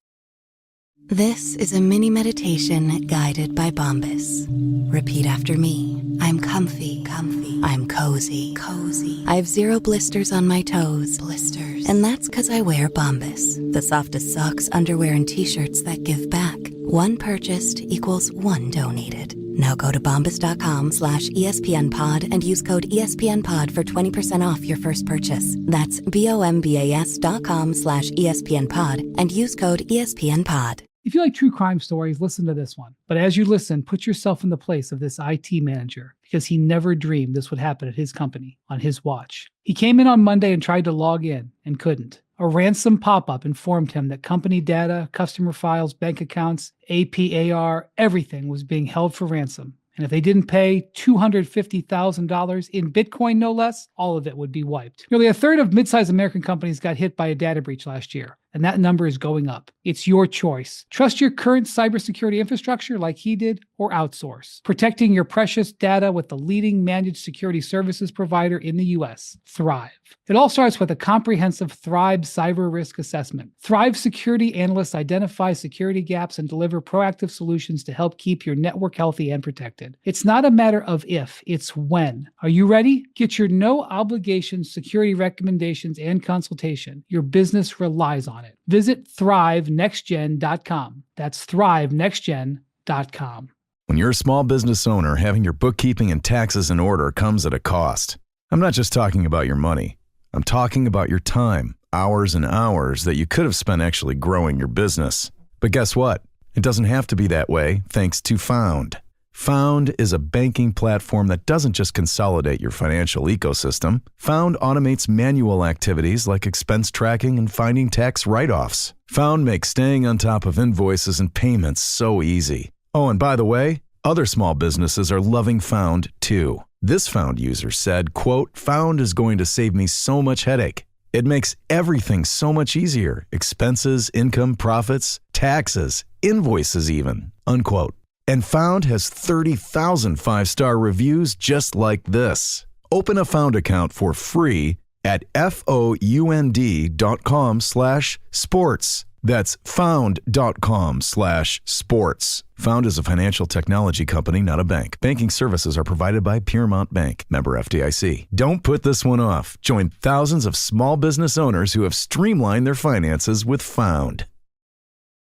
This is a mini meditation guided by Bombas. Repeat after me. I'm comfy, comfy. I'm cozy, cozy. I have 0 blisters on my toes. Blisters. And that's because I wear Bombas, the softest socks, underwear, and T-shirts that give back. One purchased equals one donated. Now go to bombas.com/ESPNpod and use code ESPNpod for 20% off your first purchase. That's BOMBAS.com/ESPNpod and use code ESPNpod. If you like true crime stories, listen to this one. But as you listen, put yourself in the place of this IT manager, because he never dreamed this would happen at his company on his watch. He came in on Monday and tried to log in and couldn't. A ransom pop-up informed him that company data, customer files, bank accounts, APAR, everything was being held for ransom. And if they didn't pay $250,000 in Bitcoin, no less, all of it would be wiped. Nearly a third of mid-sized American companies got hit by a data breach last year. and that number is going up. It's your choice. Trust your current cybersecurity infrastructure like he did, or outsource. Protecting your precious data with the leading managed security services provider in the U.S., Thrive. It all starts with a comprehensive Thrive cyber risk assessment. Thrive security analysts identify security gaps and deliver proactive solutions to help keep your network healthy and protected. It's not a matter of if, it's when. Are you ready? Get your no-obligation security recommendations and consultation. Your business relies on it. Visit thrivenextgen.com. That's thrivenextgen.com. When you're a small business owner, having your bookkeeping and taxes in order comes at a cost. I'm not just talking about your money. I'm talking about your time, hours and hours that you could have spent actually growing your business. But guess what? It doesn't have to be that way thanks to Found. Found is a banking platform that doesn't just consolidate your financial ecosystem. Found automates manual activities like expense tracking and finding tax write-offs. Found makes staying on top of invoices and payments so easy. Oh, and by the way, other small businesses are loving Found too. This Found user said, quote, "Found is going to save me so much headache. It makes everything so much easier. Expenses, income, profits, taxes, invoices even," unquote. And Found has 30,000 five-star reviews just like this. Open a Found account for free at found.com/sports. That's found.com/sports. Found is a financial technology company, not a bank. Banking services are provided by Piermont Bank, member FDIC. Don't put this one off. Join thousands of small business owners who have streamlined their finances with Found.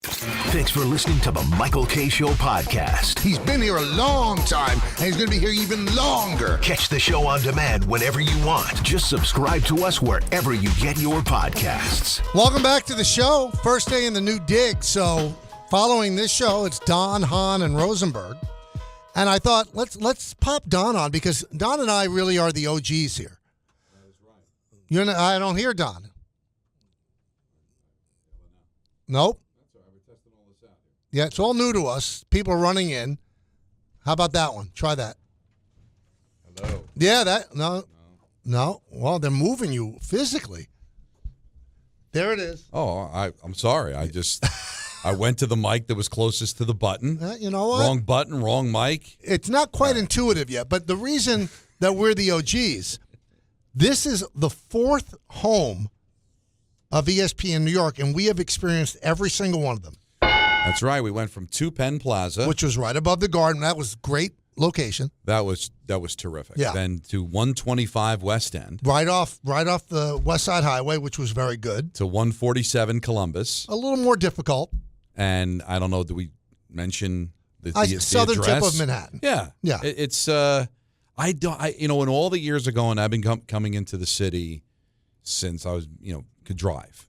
Thanks for listening to the Michael K. Show podcast. He's been here a long time, and he's going to be here even longer. Catch the show on demand whenever you want. Just subscribe to us wherever you get your podcasts. Welcome back to the show. First day in the new dig. So following this show, it's Don, Hahn, and Rosenberg. And I thought, let's pop Don on, because Don and I really are the OGs here. That is right. I don't hear Don. Nope. Yeah, it's all new to us. People are running in. How about that one? Try that. Hello. Yeah, that. No. Well, they're moving you physically. There it is. Oh, I'm sorry. I went to the mic that was closest to the button. You know what? Wrong button, wrong mic. It's not quite intuitive yet, but the reason that we're the OGs, this is the fourth home of ESPN New York, and we have experienced every single one of them. That's right. We went from 2 Penn Plaza, which was right above the Garden. That was great location. That was terrific. Yeah. Then to 125 West End, right off the West Side Highway, which was very good. To 147 Columbus, a little more difficult. And I don't know. Did we mention the southern address? tip of Manhattan? Yeah. It's in all the years ago, and I've been coming into the city since I was could drive.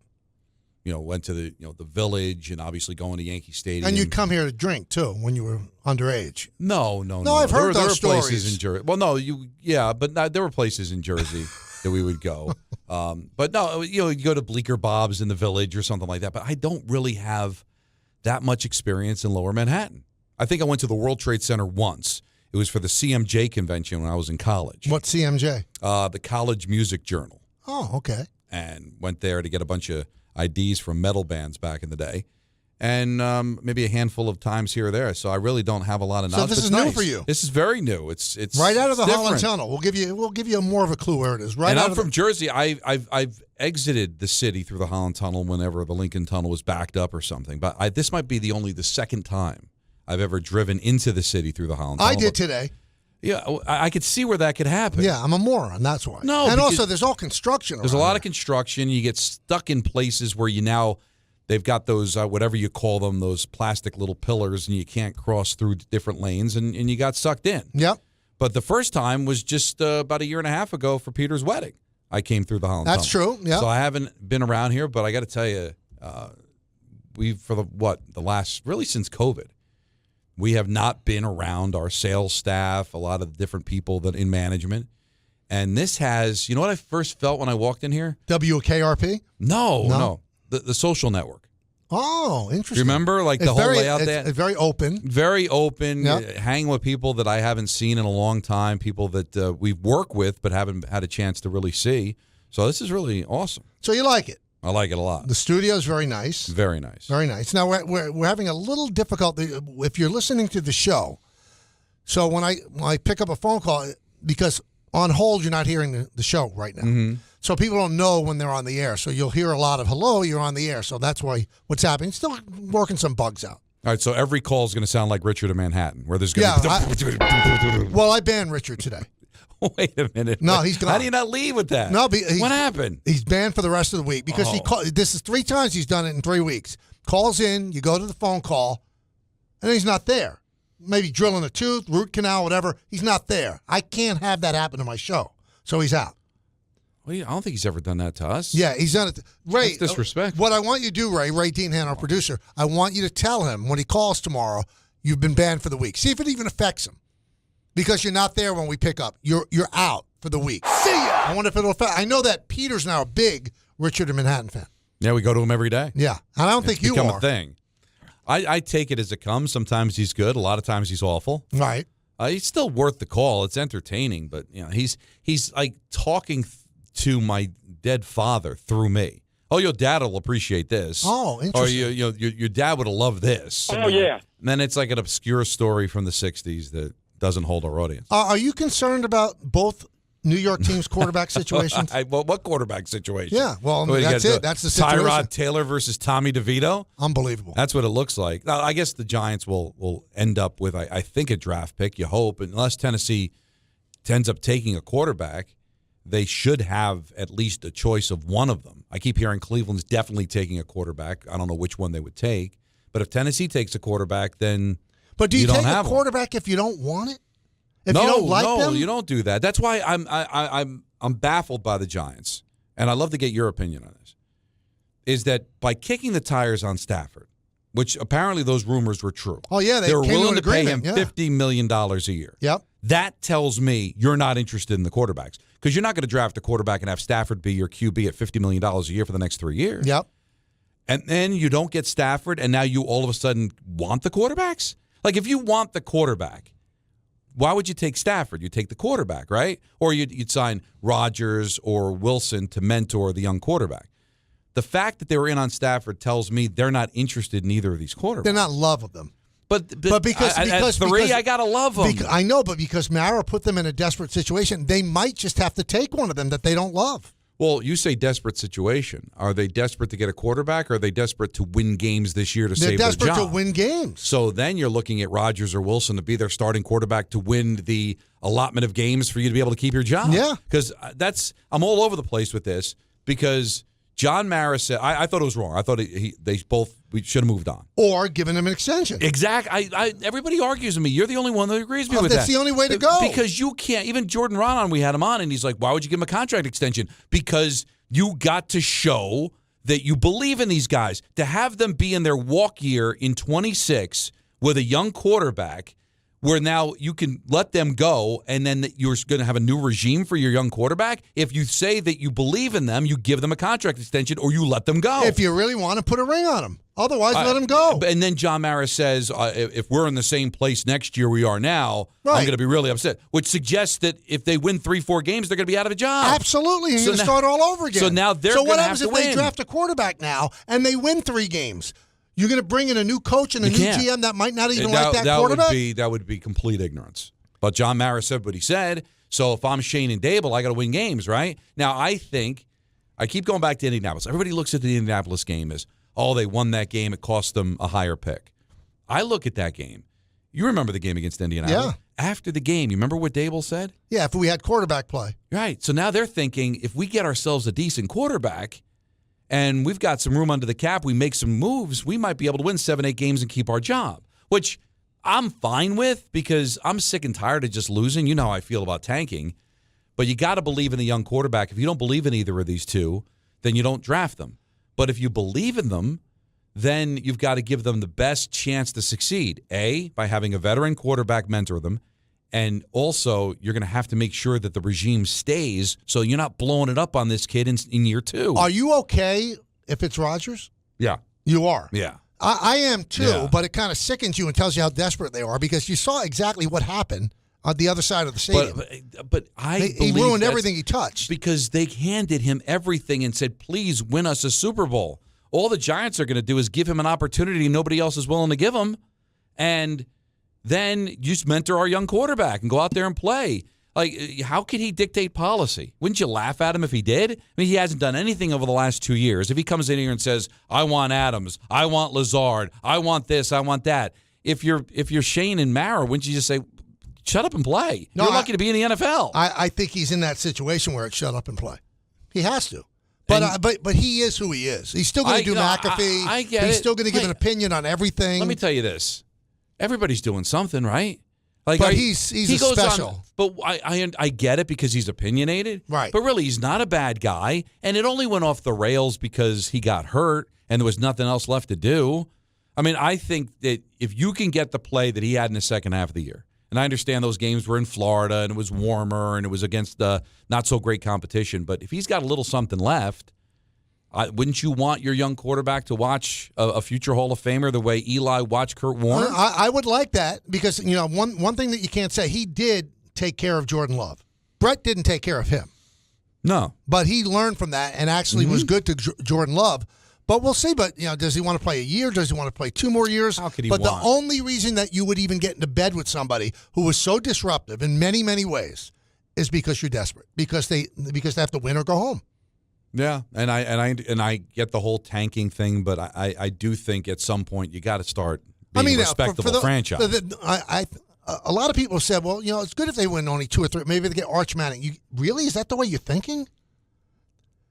Went to the Village, and obviously going to Yankee Stadium. And you'd come here to drink too when you were underage. No. I've heard those stories. Places in Jersey. Well, but there were places in Jersey that we would go. But no, you go to Bleecker Bob's in the Village or something like that. But I don't really have that much experience in Lower Manhattan. I think I went to the World Trade Center once. It was for the CMJ convention when I was in college. What CMJ? The College Music Journal. Oh, okay. And went there to get a bunch of IDs from metal bands back in the day, and maybe a handful of times here or there. So I really don't have a lot of knowledge. So this is new for you. This is very new. It's right out of the different. Holland Tunnel. We'll give you more of a clue where it is. Right. And I'm from Jersey. I've exited the city through the Holland Tunnel whenever the Lincoln Tunnel was backed up or something. But this might be the second time I've ever driven into the city through the Holland Tunnel. I did today. Yeah, I could see where that could happen. Yeah, I'm a moron. That's why. No, and also there's all construction. There's a lot of construction. You get stuck in places where they've got those whatever you call them, those plastic little pillars, and you can't cross through different lanes, and you got sucked in. Yep. But the first time was just about a year and a half ago for Peter's wedding. I came through the Holland Tunnel. That's true. Yeah. So I haven't been around here, but I got to tell you, since COVID. We have not been around our sales staff, a lot of the different people that in management. And this has, you know what I first felt when I walked in here? WKRP? No. The social network. Oh, interesting. Do you remember the whole layout there? It's very open. Very open. Yep. Hanging with people that I haven't seen in a long time, people that we've worked with but haven't had a chance to really see. So this is really awesome. So you like it? I like it a lot. The studio is very nice. Very nice. Very nice. Now, we're having a little difficulty if you're listening to the show. So when I pick up a phone call, because on hold, you're not hearing the show right now. Mm-hmm. So people don't know when they're on the air. So you'll hear a lot of, hello, you're on the air. So that's why what's happening. Still working some bugs out. All right, so every call is going to sound like Richard in Manhattan, where there's going to be... Well, I banned Richard today. Wait a minute. No, he's gone. How do you not leave with that? No, what happened? He's banned for the rest of the week because this is 3 times he's done it in 3 weeks. Calls in, you go to the phone call, and then he's not there. Maybe drilling a tooth, root canal, whatever. He's not there. I can't have that happen to my show. So he's out. Well, I don't think he's ever done that to us. Yeah, he's done it. Ray, that's disrespectful. What I want you to do, Ray Deanhan, our producer, I want you to tell him when he calls tomorrow, you've been banned for the week. See if it even affects him. Because you're not there when we pick up. You're out for the week. See ya! I wonder if it'll affect. I know that Peter's now a big Richard in Manhattan fan. Yeah, we go to him every day. Yeah, and I don't think you become are. a thing. I take it as it comes. Sometimes he's good. A lot of times he's awful. Right. He's still worth the call. It's entertaining, but he's like talking to my dead father through me. Oh, your dad will appreciate this. Oh, interesting. Or your dad would have loved this. Oh, yeah. And then it's like an obscure story from the 60s that doesn't hold our audience. Are you concerned about both New York teams' quarterback situations? What quarterback situation? Yeah, well, that's it. That's the situation. Tyrod Taylor versus Tommy DeVito? Unbelievable. That's what it looks like. Now, I guess the Giants will end up with, I think, a draft pick, you hope. Unless Tennessee ends up taking a quarterback, they should have at least a choice of one of them. I keep hearing Cleveland's definitely taking a quarterback. I don't know which one they would take. But if Tennessee takes a quarterback, then But do you don't take have a quarterback if you don't want it? If no, you don't like no, them? you don't do that. That's why I'm baffled by the Giants, and I'd love to get your opinion on this. Is that by kicking the tires on Stafford, which apparently those rumors were true. Oh yeah, they were came willing to to pay him yeah. $50 million a year. Yep. That tells me you're not interested in the quarterbacks because you're not going to draft a quarterback and have Stafford be your QB at $50 million a year for the next 3 years. Yep. And then you don't get Stafford, and now you all of a sudden want the quarterbacks? Like, if you want the quarterback, why would you take Stafford? You take the quarterback, right? Or you'd sign Rodgers or Wilson to mentor the young quarterback. The fact that they were in on Stafford tells me they're not interested in either of these quarterbacks. They're not in love with them. But because at 3, I got to love them. I know, but because Mara put them in a desperate situation, they might just have to take one of them that they don't love. Well, you say desperate situation. Are they desperate to get a quarterback, or are they desperate to win games this year to save their job? They're desperate to win games. So then you're looking at Rodgers or Wilson to be their starting quarterback to win the allotment of games for you to be able to keep your job. Yeah. Because I'm all over the place with this because John Mara said, I thought it was wrong. I thought we should have moved on. Or given him an extension. Exactly. Everybody argues with me. You're the only one that agrees with me with that. That's the only way to go. Because you can't. Even Jordan Ronan, we had him on, and he's like, why would you give him a contract extension? Because you got to show that you believe in these guys. To have them be in their walk year in 26 with a young quarterback where now you can let them go and then you're going to have a new regime for your young quarterback. If you say that you believe in them, you give them a contract extension or you let them go. If you really want to put a ring on them. Otherwise, let them go. And then John Mara says, if we're in the same place next year we are now, I'm going to be really upset, which suggests that if they win 3-4 games, they're going to be out of a job. Absolutely. You're going to start all over again. So now they're going to have to win. So what happens if they draft a quarterback now and they win 3 games? You're going to bring in a new coach and a new GM that might not even like that quarterback? That would be complete ignorance. But John Mara said what he said. So if I'm Shane and Dable, I got to win games, right? Now, I keep going back to Indianapolis. Everybody looks at the Indianapolis game as, oh, they won that game. It cost them a higher pick. I look at that game. You remember the game against Indianapolis? Yeah. After the game, you remember what Dable said? Yeah, if we had quarterback play. Right. So now they're thinking, if we get ourselves a decent quarterback and we've got some room under the cap, we make some moves, we might be able to win 7-8 games and keep our job, which I'm fine with because I'm sick and tired of just losing. You know how I feel about tanking. But you got to believe in the young quarterback. If you don't believe in either of these two, then you don't draft them. But if you believe in them, then you've got to give them the best chance to succeed. A, by having a veteran quarterback mentor them, and also you're going to have to make sure that the regime stays so you're not blowing it up on this kid in year 2. Are you okay if it's Rodgers? Yeah. You are? Yeah. I am too, but it kind of sickens you and tells you how desperate they are because you saw exactly what happened on the other side of the stadium. But he ruined everything he touched. Because they handed him everything and said, please win us a Super Bowl. All the Giants are going to do is give him an opportunity nobody else is willing to give him. And then you just mentor our young quarterback and go out there and play. Like, how could he dictate policy? Wouldn't you laugh at him if he did? I mean, he hasn't done anything over the last 2 years. If he comes in here and says, I want Adams, I want Lazard, I want this, I want that. If you're Shane and Mara, wouldn't you just say, shut up and play? No, You're lucky to be in the NFL. I think he's in that situation where it's shut up and play. He has to. But he is who he is. He's still going to do McAfee. I get He's it. still going to give an opinion on everything. Let me tell you this. Everybody's doing something, right? But he's a special. But I get it because he's opinionated. Right. But really, he's not a bad guy. And it only went off the rails because he got hurt and there was nothing else left to do. I mean, I think that if you can get the play that he had in the second half of the year, and I understand those games were in Florida and it was warmer and it was against not so great competition, but if he's got a little something left, wouldn't you want your young quarterback to watch a future Hall of Famer the way Eli watched Kurt Warner? I would like that because, one thing that you can't say, he did take care of Jordan Love. Brett didn't take care of him. No. But he learned from that and actually was good to Jordan Love. But we'll see. But, does he want to play a year? Does he want to play 2 more years? How could he the only reason that you would even get into bed with somebody who was so disruptive in many, many ways is because you're desperate. Because they have to win or go home. Yeah, and I get the whole tanking thing, but I do think at some point you got to start being a respectable franchise. A lot of people have said, well, it's good if they win only 2 or 3. Maybe they get Arch Manning. Really? Is that the way you're thinking?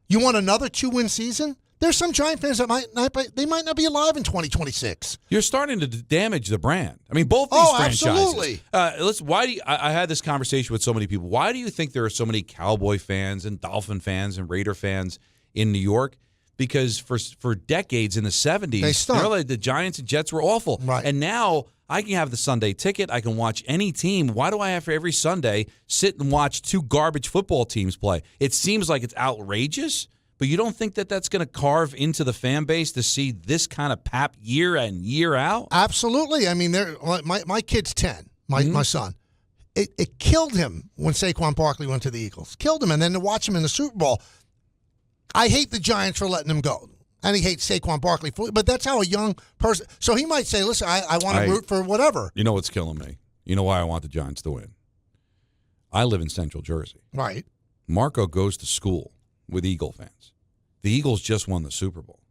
You want another 2-win season? There's some Giant fans that might not be alive in 2026. You're starting to damage the brand. I mean, both these franchises. Absolutely. I had this conversation with so many people. Why do you think there are so many Cowboy fans and Dolphin fans and Raider fans in New York? Because for decades in the 70s, the Giants and Jets were awful. Right. And now I can have the Sunday ticket. I can watch any team. Why do I have to every Sunday sit and watch 2 garbage football teams play? It seems like it's outrageous. But you don't think that that's going to carve into the fan base to see this kind of pap year in, year out? Absolutely. I mean, my kid's 10, my son. It killed him when Saquon Barkley went to the Eagles. Killed him. And then to watch him in the Super Bowl. I hate the Giants for letting him go. And he hates Saquon Barkley. But that's how a young person. So he might say, listen, I want to root for whatever. You know what's killing me? You know why I want the Giants to win? I live in Central Jersey. Right. Marco goes to school with Eagle fans. The Eagles just won the Super Bowl.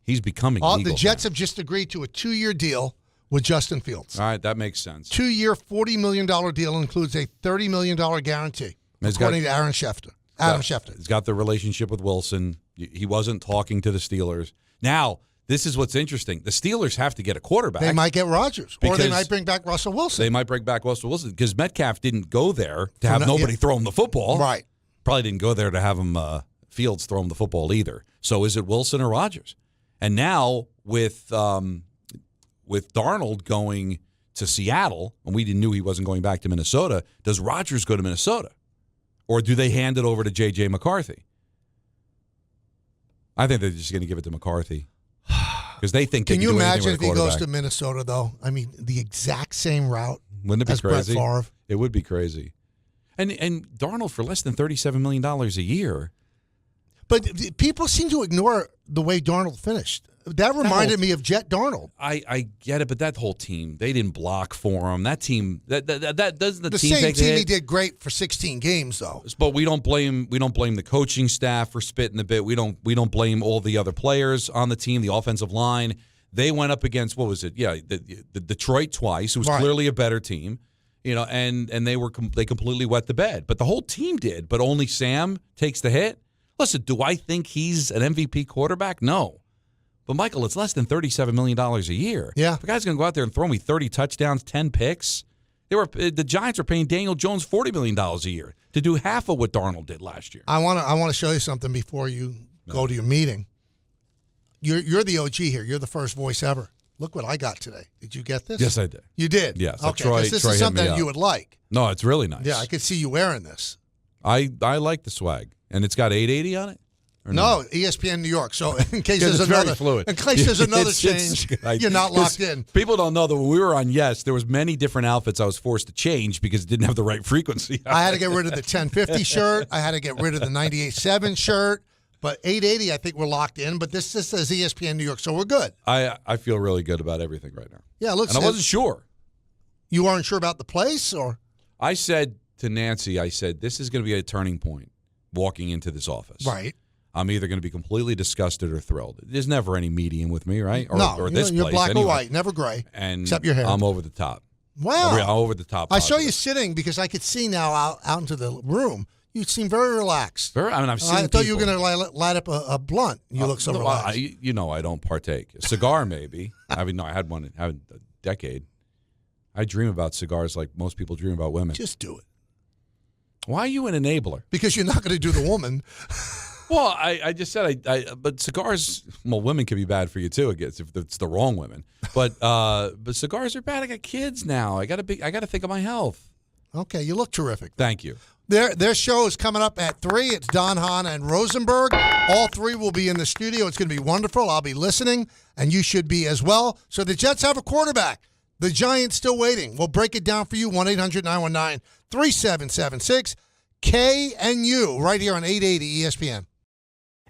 He's becoming an Eagle The Jets fan. have just agreed to a 2-year deal with Justin Fields. All right, that makes sense. 2-year, $40 million deal includes a $30 million guarantee, according to Adam Schefter. He's got the relationship with Wilson. He wasn't talking to the Steelers. Now, this is what's interesting. The Steelers have to get a quarterback. They might get Rodgers, or they might bring back Russell Wilson. They might bring back Russell Wilson because Metcalf didn't go there to have nobody throw him the football. Right. Probably didn't go there to have him Fields throw him the football either. So is it Wilson or Rodgers? And now with Darnold going to Seattle, and we knew he wasn't going back to Minnesota, does Rodgers go to Minnesota? Or do they hand it over to J.J. McCarthy? I think they're just going to give it to McCarthy because they think they can do anything with a quarterback. Can you imagine if he goes to Minnesota, though? I mean, the exact same route. Wouldn't it be crazy? Brett Favre. It would be crazy. And Darnold for less than $37 million a year. But people seem to ignore the way Darnold finished. That reminded me of Jet Darnold. I get it, but that whole team, they didn't block for him. That team, that doesn't the team same take team the hit? he did great for 16 games though. But we don't blame the coaching staff for spitting the bit. We don't blame all the other players on the team, the offensive line. They went up against the Detroit twice. It was clearly a better team, and they completely wet the bed. But the whole team did. But only Sam takes the hit. Listen, do I think he's an MVP quarterback? No. But, Michael, it's less than $37 million a year. Yeah. The guy's going to go out there and throw me 30 touchdowns, 10 picks. The Giants are paying Daniel Jones $40 million a year to do half of what Darnold did last year. I want to show you something before you go to your meeting. You're the OG here. You're the first voice ever. Look what I got today. Did you get this? Yes, I did. You did? Yes. Okay, Troy this is something you would like. No, it's really nice. Yeah, I could see you wearing this. I like the swag. And it's got 880 on it? No, ESPN New York. So in case Because there's it's another very fluid. in case there's another It's- change, you're not locked in. People don't know that when we were on Yes, there was many different outfits I was forced to change because it didn't have the right frequency. I had to get rid of the 1050 shirt. I had to get rid of the 98.7 shirt. But 880, I think we're locked in. But this just says ESPN New York, so we're good. I feel really good about everything right now. Yeah, it looks. And I wasn't sure. You weren't sure about the place, or? I said to Nancy, this is going to be a turning point walking into this office. Right. I'm either going to be completely disgusted or thrilled. There's never any medium with me, right? Or, No, or this you're place, black anyway. or white, never gray, And except your hair. I'm over the top. Wow. I'm over the top. I saw positive. you sitting because I could see now out into the room. You seem very relaxed. I've seen I thought you were people- going to light up a blunt. You look so no, relaxed. I don't partake. A cigar, maybe. I mean, no, I had one a decade. I dream about cigars like most people dream about women. Just do it. Why are you an enabler? Because you're not going to do the woman. Well, I just said but cigars. Well, women can be bad for you too. I guess if it's the wrong women. But cigars are bad. I got kids now. I got to think of my health. Okay, you look terrific. Thank you. Their show is coming up at 3. It's Don Hahn and Rosenberg. All three will be in the studio. It's going to be wonderful. I'll be listening, and you should be as well. So the Jets have a quarterback. The Giants still waiting. We'll break it down for you. 1-800-919-3776. KNU right here on 880 ESPN.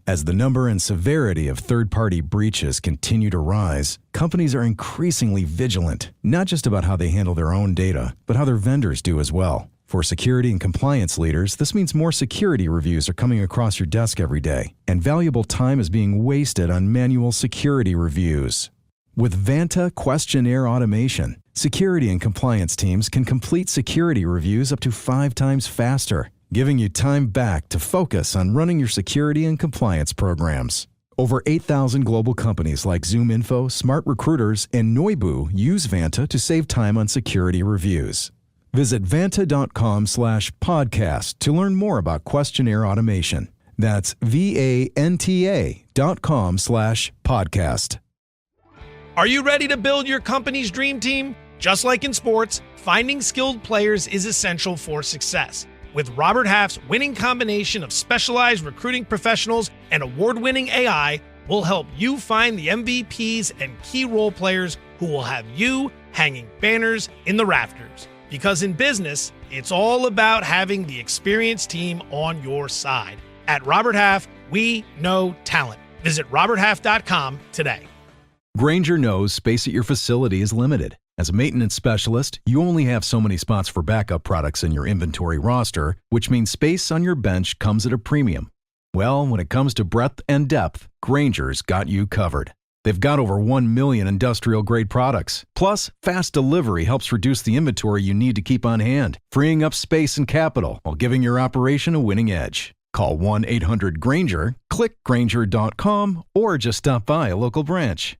As the number and severity of third-party breaches continue to rise, companies are increasingly vigilant, not just about how they handle their own data, but how their vendors do as well. For security and compliance leaders, this means more security reviews are coming across your desk every day, and valuable time is being wasted on manual security reviews. With Vanta Questionnaire Automation, security and compliance teams can complete security reviews up to 5 times faster, giving you time back to focus on running your security and compliance programs. Over 8,000 global companies like ZoomInfo, Smart Recruiters, and Noibu use Vanta to save time on security reviews. Visit vanta.com/podcast to learn more about questionnaire automation. That's VANTA.com/podcast. Are you ready to build your company's dream team? Just like in sports, finding skilled players is essential for success. With Robert Half's winning combination of specialized recruiting professionals and award-winning AI, we'll help you find the MVPs and key role players who will have you hanging banners in the rafters. Because in business, it's all about having the experienced team on your side. At Robert Half, we know talent. Visit roberthalf.com today. Grainger knows space at your facility is limited. As a maintenance specialist, you only have so many spots for backup products in your inventory roster, which means space on your bench comes at a premium. Well, when it comes to breadth and depth, Grainger's got you covered. They've got over 1 million industrial-grade products. Plus, fast delivery helps reduce the inventory you need to keep on hand, freeing up space and capital while giving your operation a winning edge. Call 1-800-GRAINGER, click Grainger.com, or just stop by a local branch.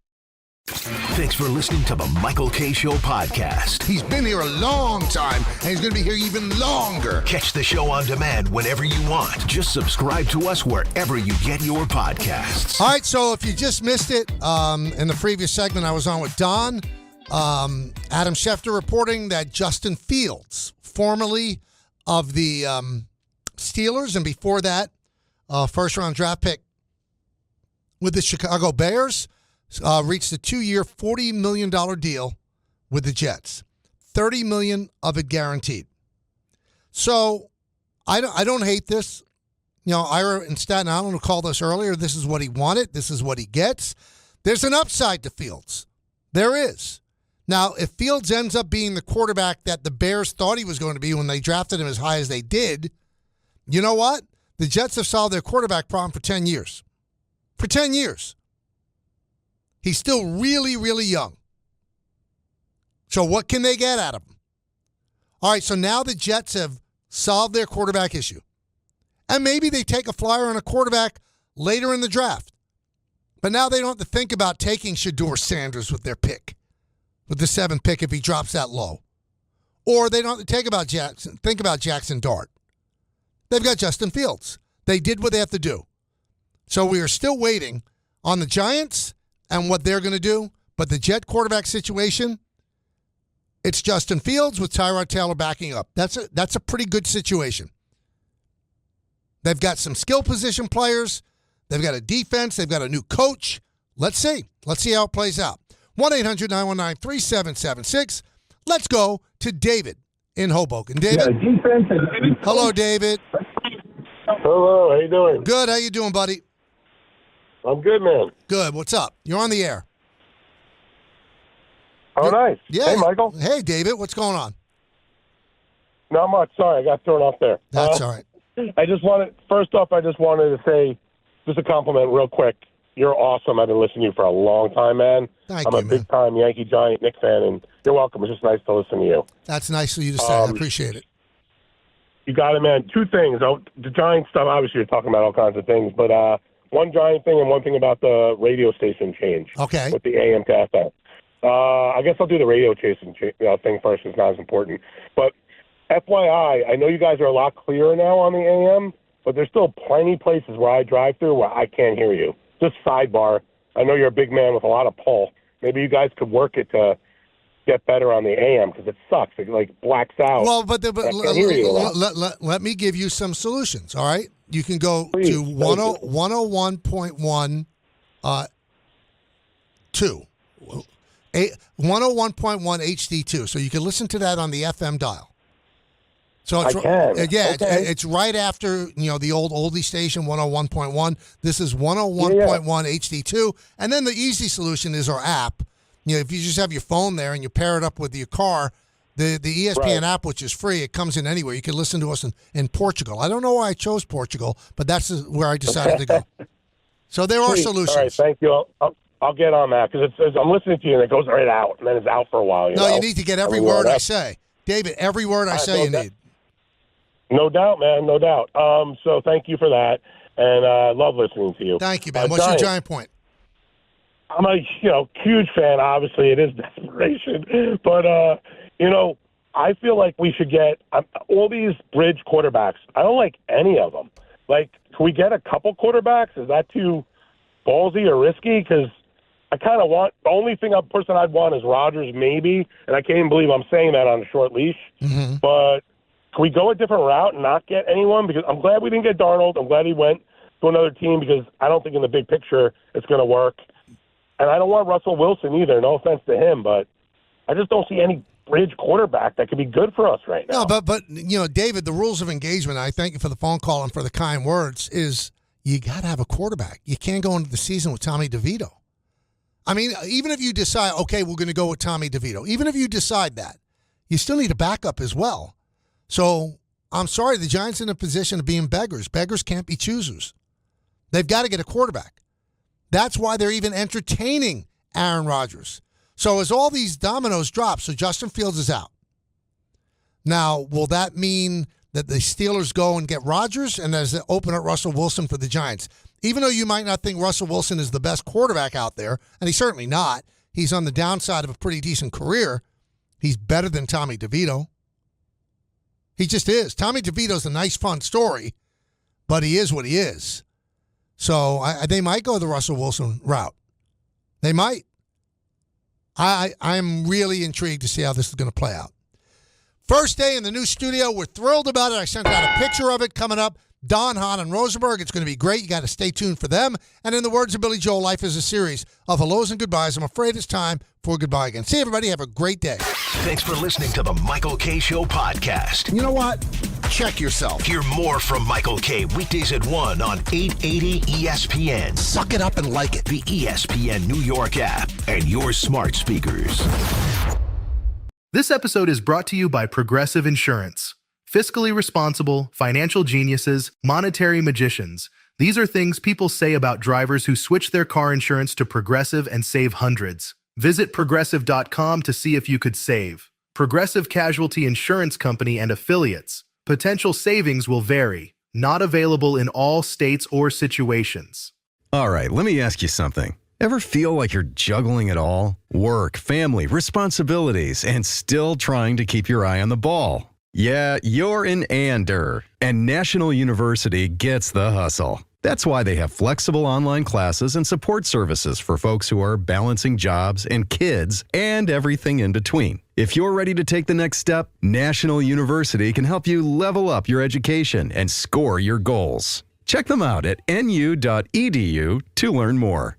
Thanks for listening to the Michael K. Show podcast. He's been here a long time, and he's going to be here even longer. Catch the show on demand whenever you want. Just subscribe to us wherever you get your podcasts. All right, so if you just missed it, in the previous segment I was on with Don, Adam Schefter reporting that Justin Fields, formerly of the Steelers, and before that, first-round draft pick with the Chicago Bears, reached a 2-year, $40 million deal with the Jets. $30 million of it guaranteed. So I don't hate this. You know, Ira and Staten Island called us earlier. This is what he wanted. This is what he gets. There's an upside to Fields. There is. Now, if Fields ends up being the quarterback that the Bears thought he was going to be when they drafted him as high as they did, you know what? The Jets have solved their quarterback problem for 10 years. For 10 years. He's still really, really young. So what can they get out of him? All right, so now the Jets have solved their quarterback issue. And maybe they take a flyer on a quarterback later in the draft. But now they don't have to think about taking Shedeur Sanders with their pick, with the 7th pick if he drops that low. Or they don't have to think about Jackson Dart. They've got Justin Fields. They did what they have to do. So we are still waiting on the Giants and what they're going to do. But the Jet quarterback situation, it's Justin Fields with Tyrod Taylor backing up. That's a pretty good situation. They've got some skill position players. They've got a defense. They've got a new coach. Let's see. Let's see how it plays out. 1-800-919-3776. Let's go to David in Hoboken. David? Hello, David. Hello, how you doing? Good. How you doing, buddy? I'm good, man. Good. What's up? You're on the air. Oh, nice. Yeah. Hey, Michael. Hey, David. What's going on? Not much. Sorry, I got thrown off there. That's all right. First off, I just wanted to say, just a compliment real quick. You're awesome. I've been listening to you for a long time, man. I'm a big-time Yankee Giant Knicks fan, and you're welcome. It's just nice to listen to you. That's nice of you to say. I appreciate it. You got it, man. Two things. The Giant stuff, obviously you're talking about all kinds of things, but one Giant thing and one thing about the radio station change. Okay. With the AM to FM. I guess I'll do the radio station thing first. It's not as important. But FYI, I know you guys are a lot clearer now on the AM, but there's still plenty places where I drive through where I can't hear you. Just sidebar. I know you're a big man with a lot of pull. Maybe you guys could work it to get better on the AM because it sucks. It blacks out. Well, but let me give you some solutions, all right? You can go to 101.1 101.1 HD2. So you can listen to that on the FM dial. So it's, it's right after, the old oldie station, 101.1. This is 101.1 HD2. And then the easy solution is our app. If you just have your phone there and you pair it up with your car, the ESPN app, which is free, it comes in anywhere. You can listen to us in Portugal. I don't know why I chose Portugal, but that's where I decided to go. So there are solutions. All right, thank you. I'll get on that because I'm listening to you and it goes right out, and then it's out for a while. You need to get every word I say. David, every word I say you need. No doubt, man, no doubt. So thank you for that, and I love listening to you. Thank you, man. What's your giant point? I'm a huge fan. Obviously, it is desperation, but I feel like we should get all these bridge quarterbacks. I don't like any of them. Can we get a couple quarterbacks? Is that too ballsy or risky? Because I kind of want the only person I'd want is Rodgers, maybe, and I can't even believe I'm saying that on a short leash. Mm-hmm. But can we go a different route and not get anyone? Because I'm glad we didn't get Darnold. I'm glad he went to another team because I don't think in the big picture it's going to work. And I don't want Russell Wilson either. No offense to him, but I just don't see any bridge quarterback that could be good for us right now. No, but David, the rules of engagement, I thank you for the phone call and for the kind words, is you got to have a quarterback. You can't go into the season with Tommy DeVito. I mean, even if you decide, okay, we're going to go with Tommy DeVito, even if you decide that, you still need a backup as well. So I'm sorry, the Giants are in a position of being beggars. Beggars can't be choosers. They've got to get a quarterback. That's why they're even entertaining Aaron Rodgers. So as all these dominoes drop, so Justin Fields is out. Now, will that mean that the Steelers go and get Rodgers and does it open up Russell Wilson for the Giants? Even though you might not think Russell Wilson is the best quarterback out there, and he's certainly not, he's on the downside of a pretty decent career. He's better than Tommy DeVito. He just is. Tommy DeVito's a nice, fun story, but he is what he is. So they might go the Russell Wilson route. They might. I'm really intrigued to see how this is going to play out. First day in the new studio. We're thrilled about it. I sent out a picture of it coming up. Don, Hahn, and Rosenberg. It's going to be great. You got to stay tuned for them. And in the words of Billy Joel, life is a series of hellos and goodbyes. I'm afraid it's time for goodbye again. See everybody. Have a great day. Thanks for listening to the Michael K. Show podcast. You know what? Check yourself. Hear more from Michael K. weekdays at 1 on 880 ESPN. Suck it up and like it. The ESPN New York app and your smart speakers. This episode is brought to you by Progressive Insurance. Fiscally responsible, financial geniuses, monetary magicians. These are things people say about drivers who switch their car insurance to Progressive and save hundreds. Visit Progressive.com to see if you could save. Progressive Casualty Insurance Company and Affiliates. Potential savings will vary. Not available in all states or situations. All right, let me ask you something. Ever feel like you're juggling it all? Work, family, responsibilities, and still trying to keep your eye on the ball? Yeah, you're an and-er, and National University gets the hustle. That's why they have flexible online classes and support services for folks who are balancing jobs and kids and everything in between. If you're ready to take the next step, National University can help you level up your education and score your goals. Check them out at nu.edu to learn more.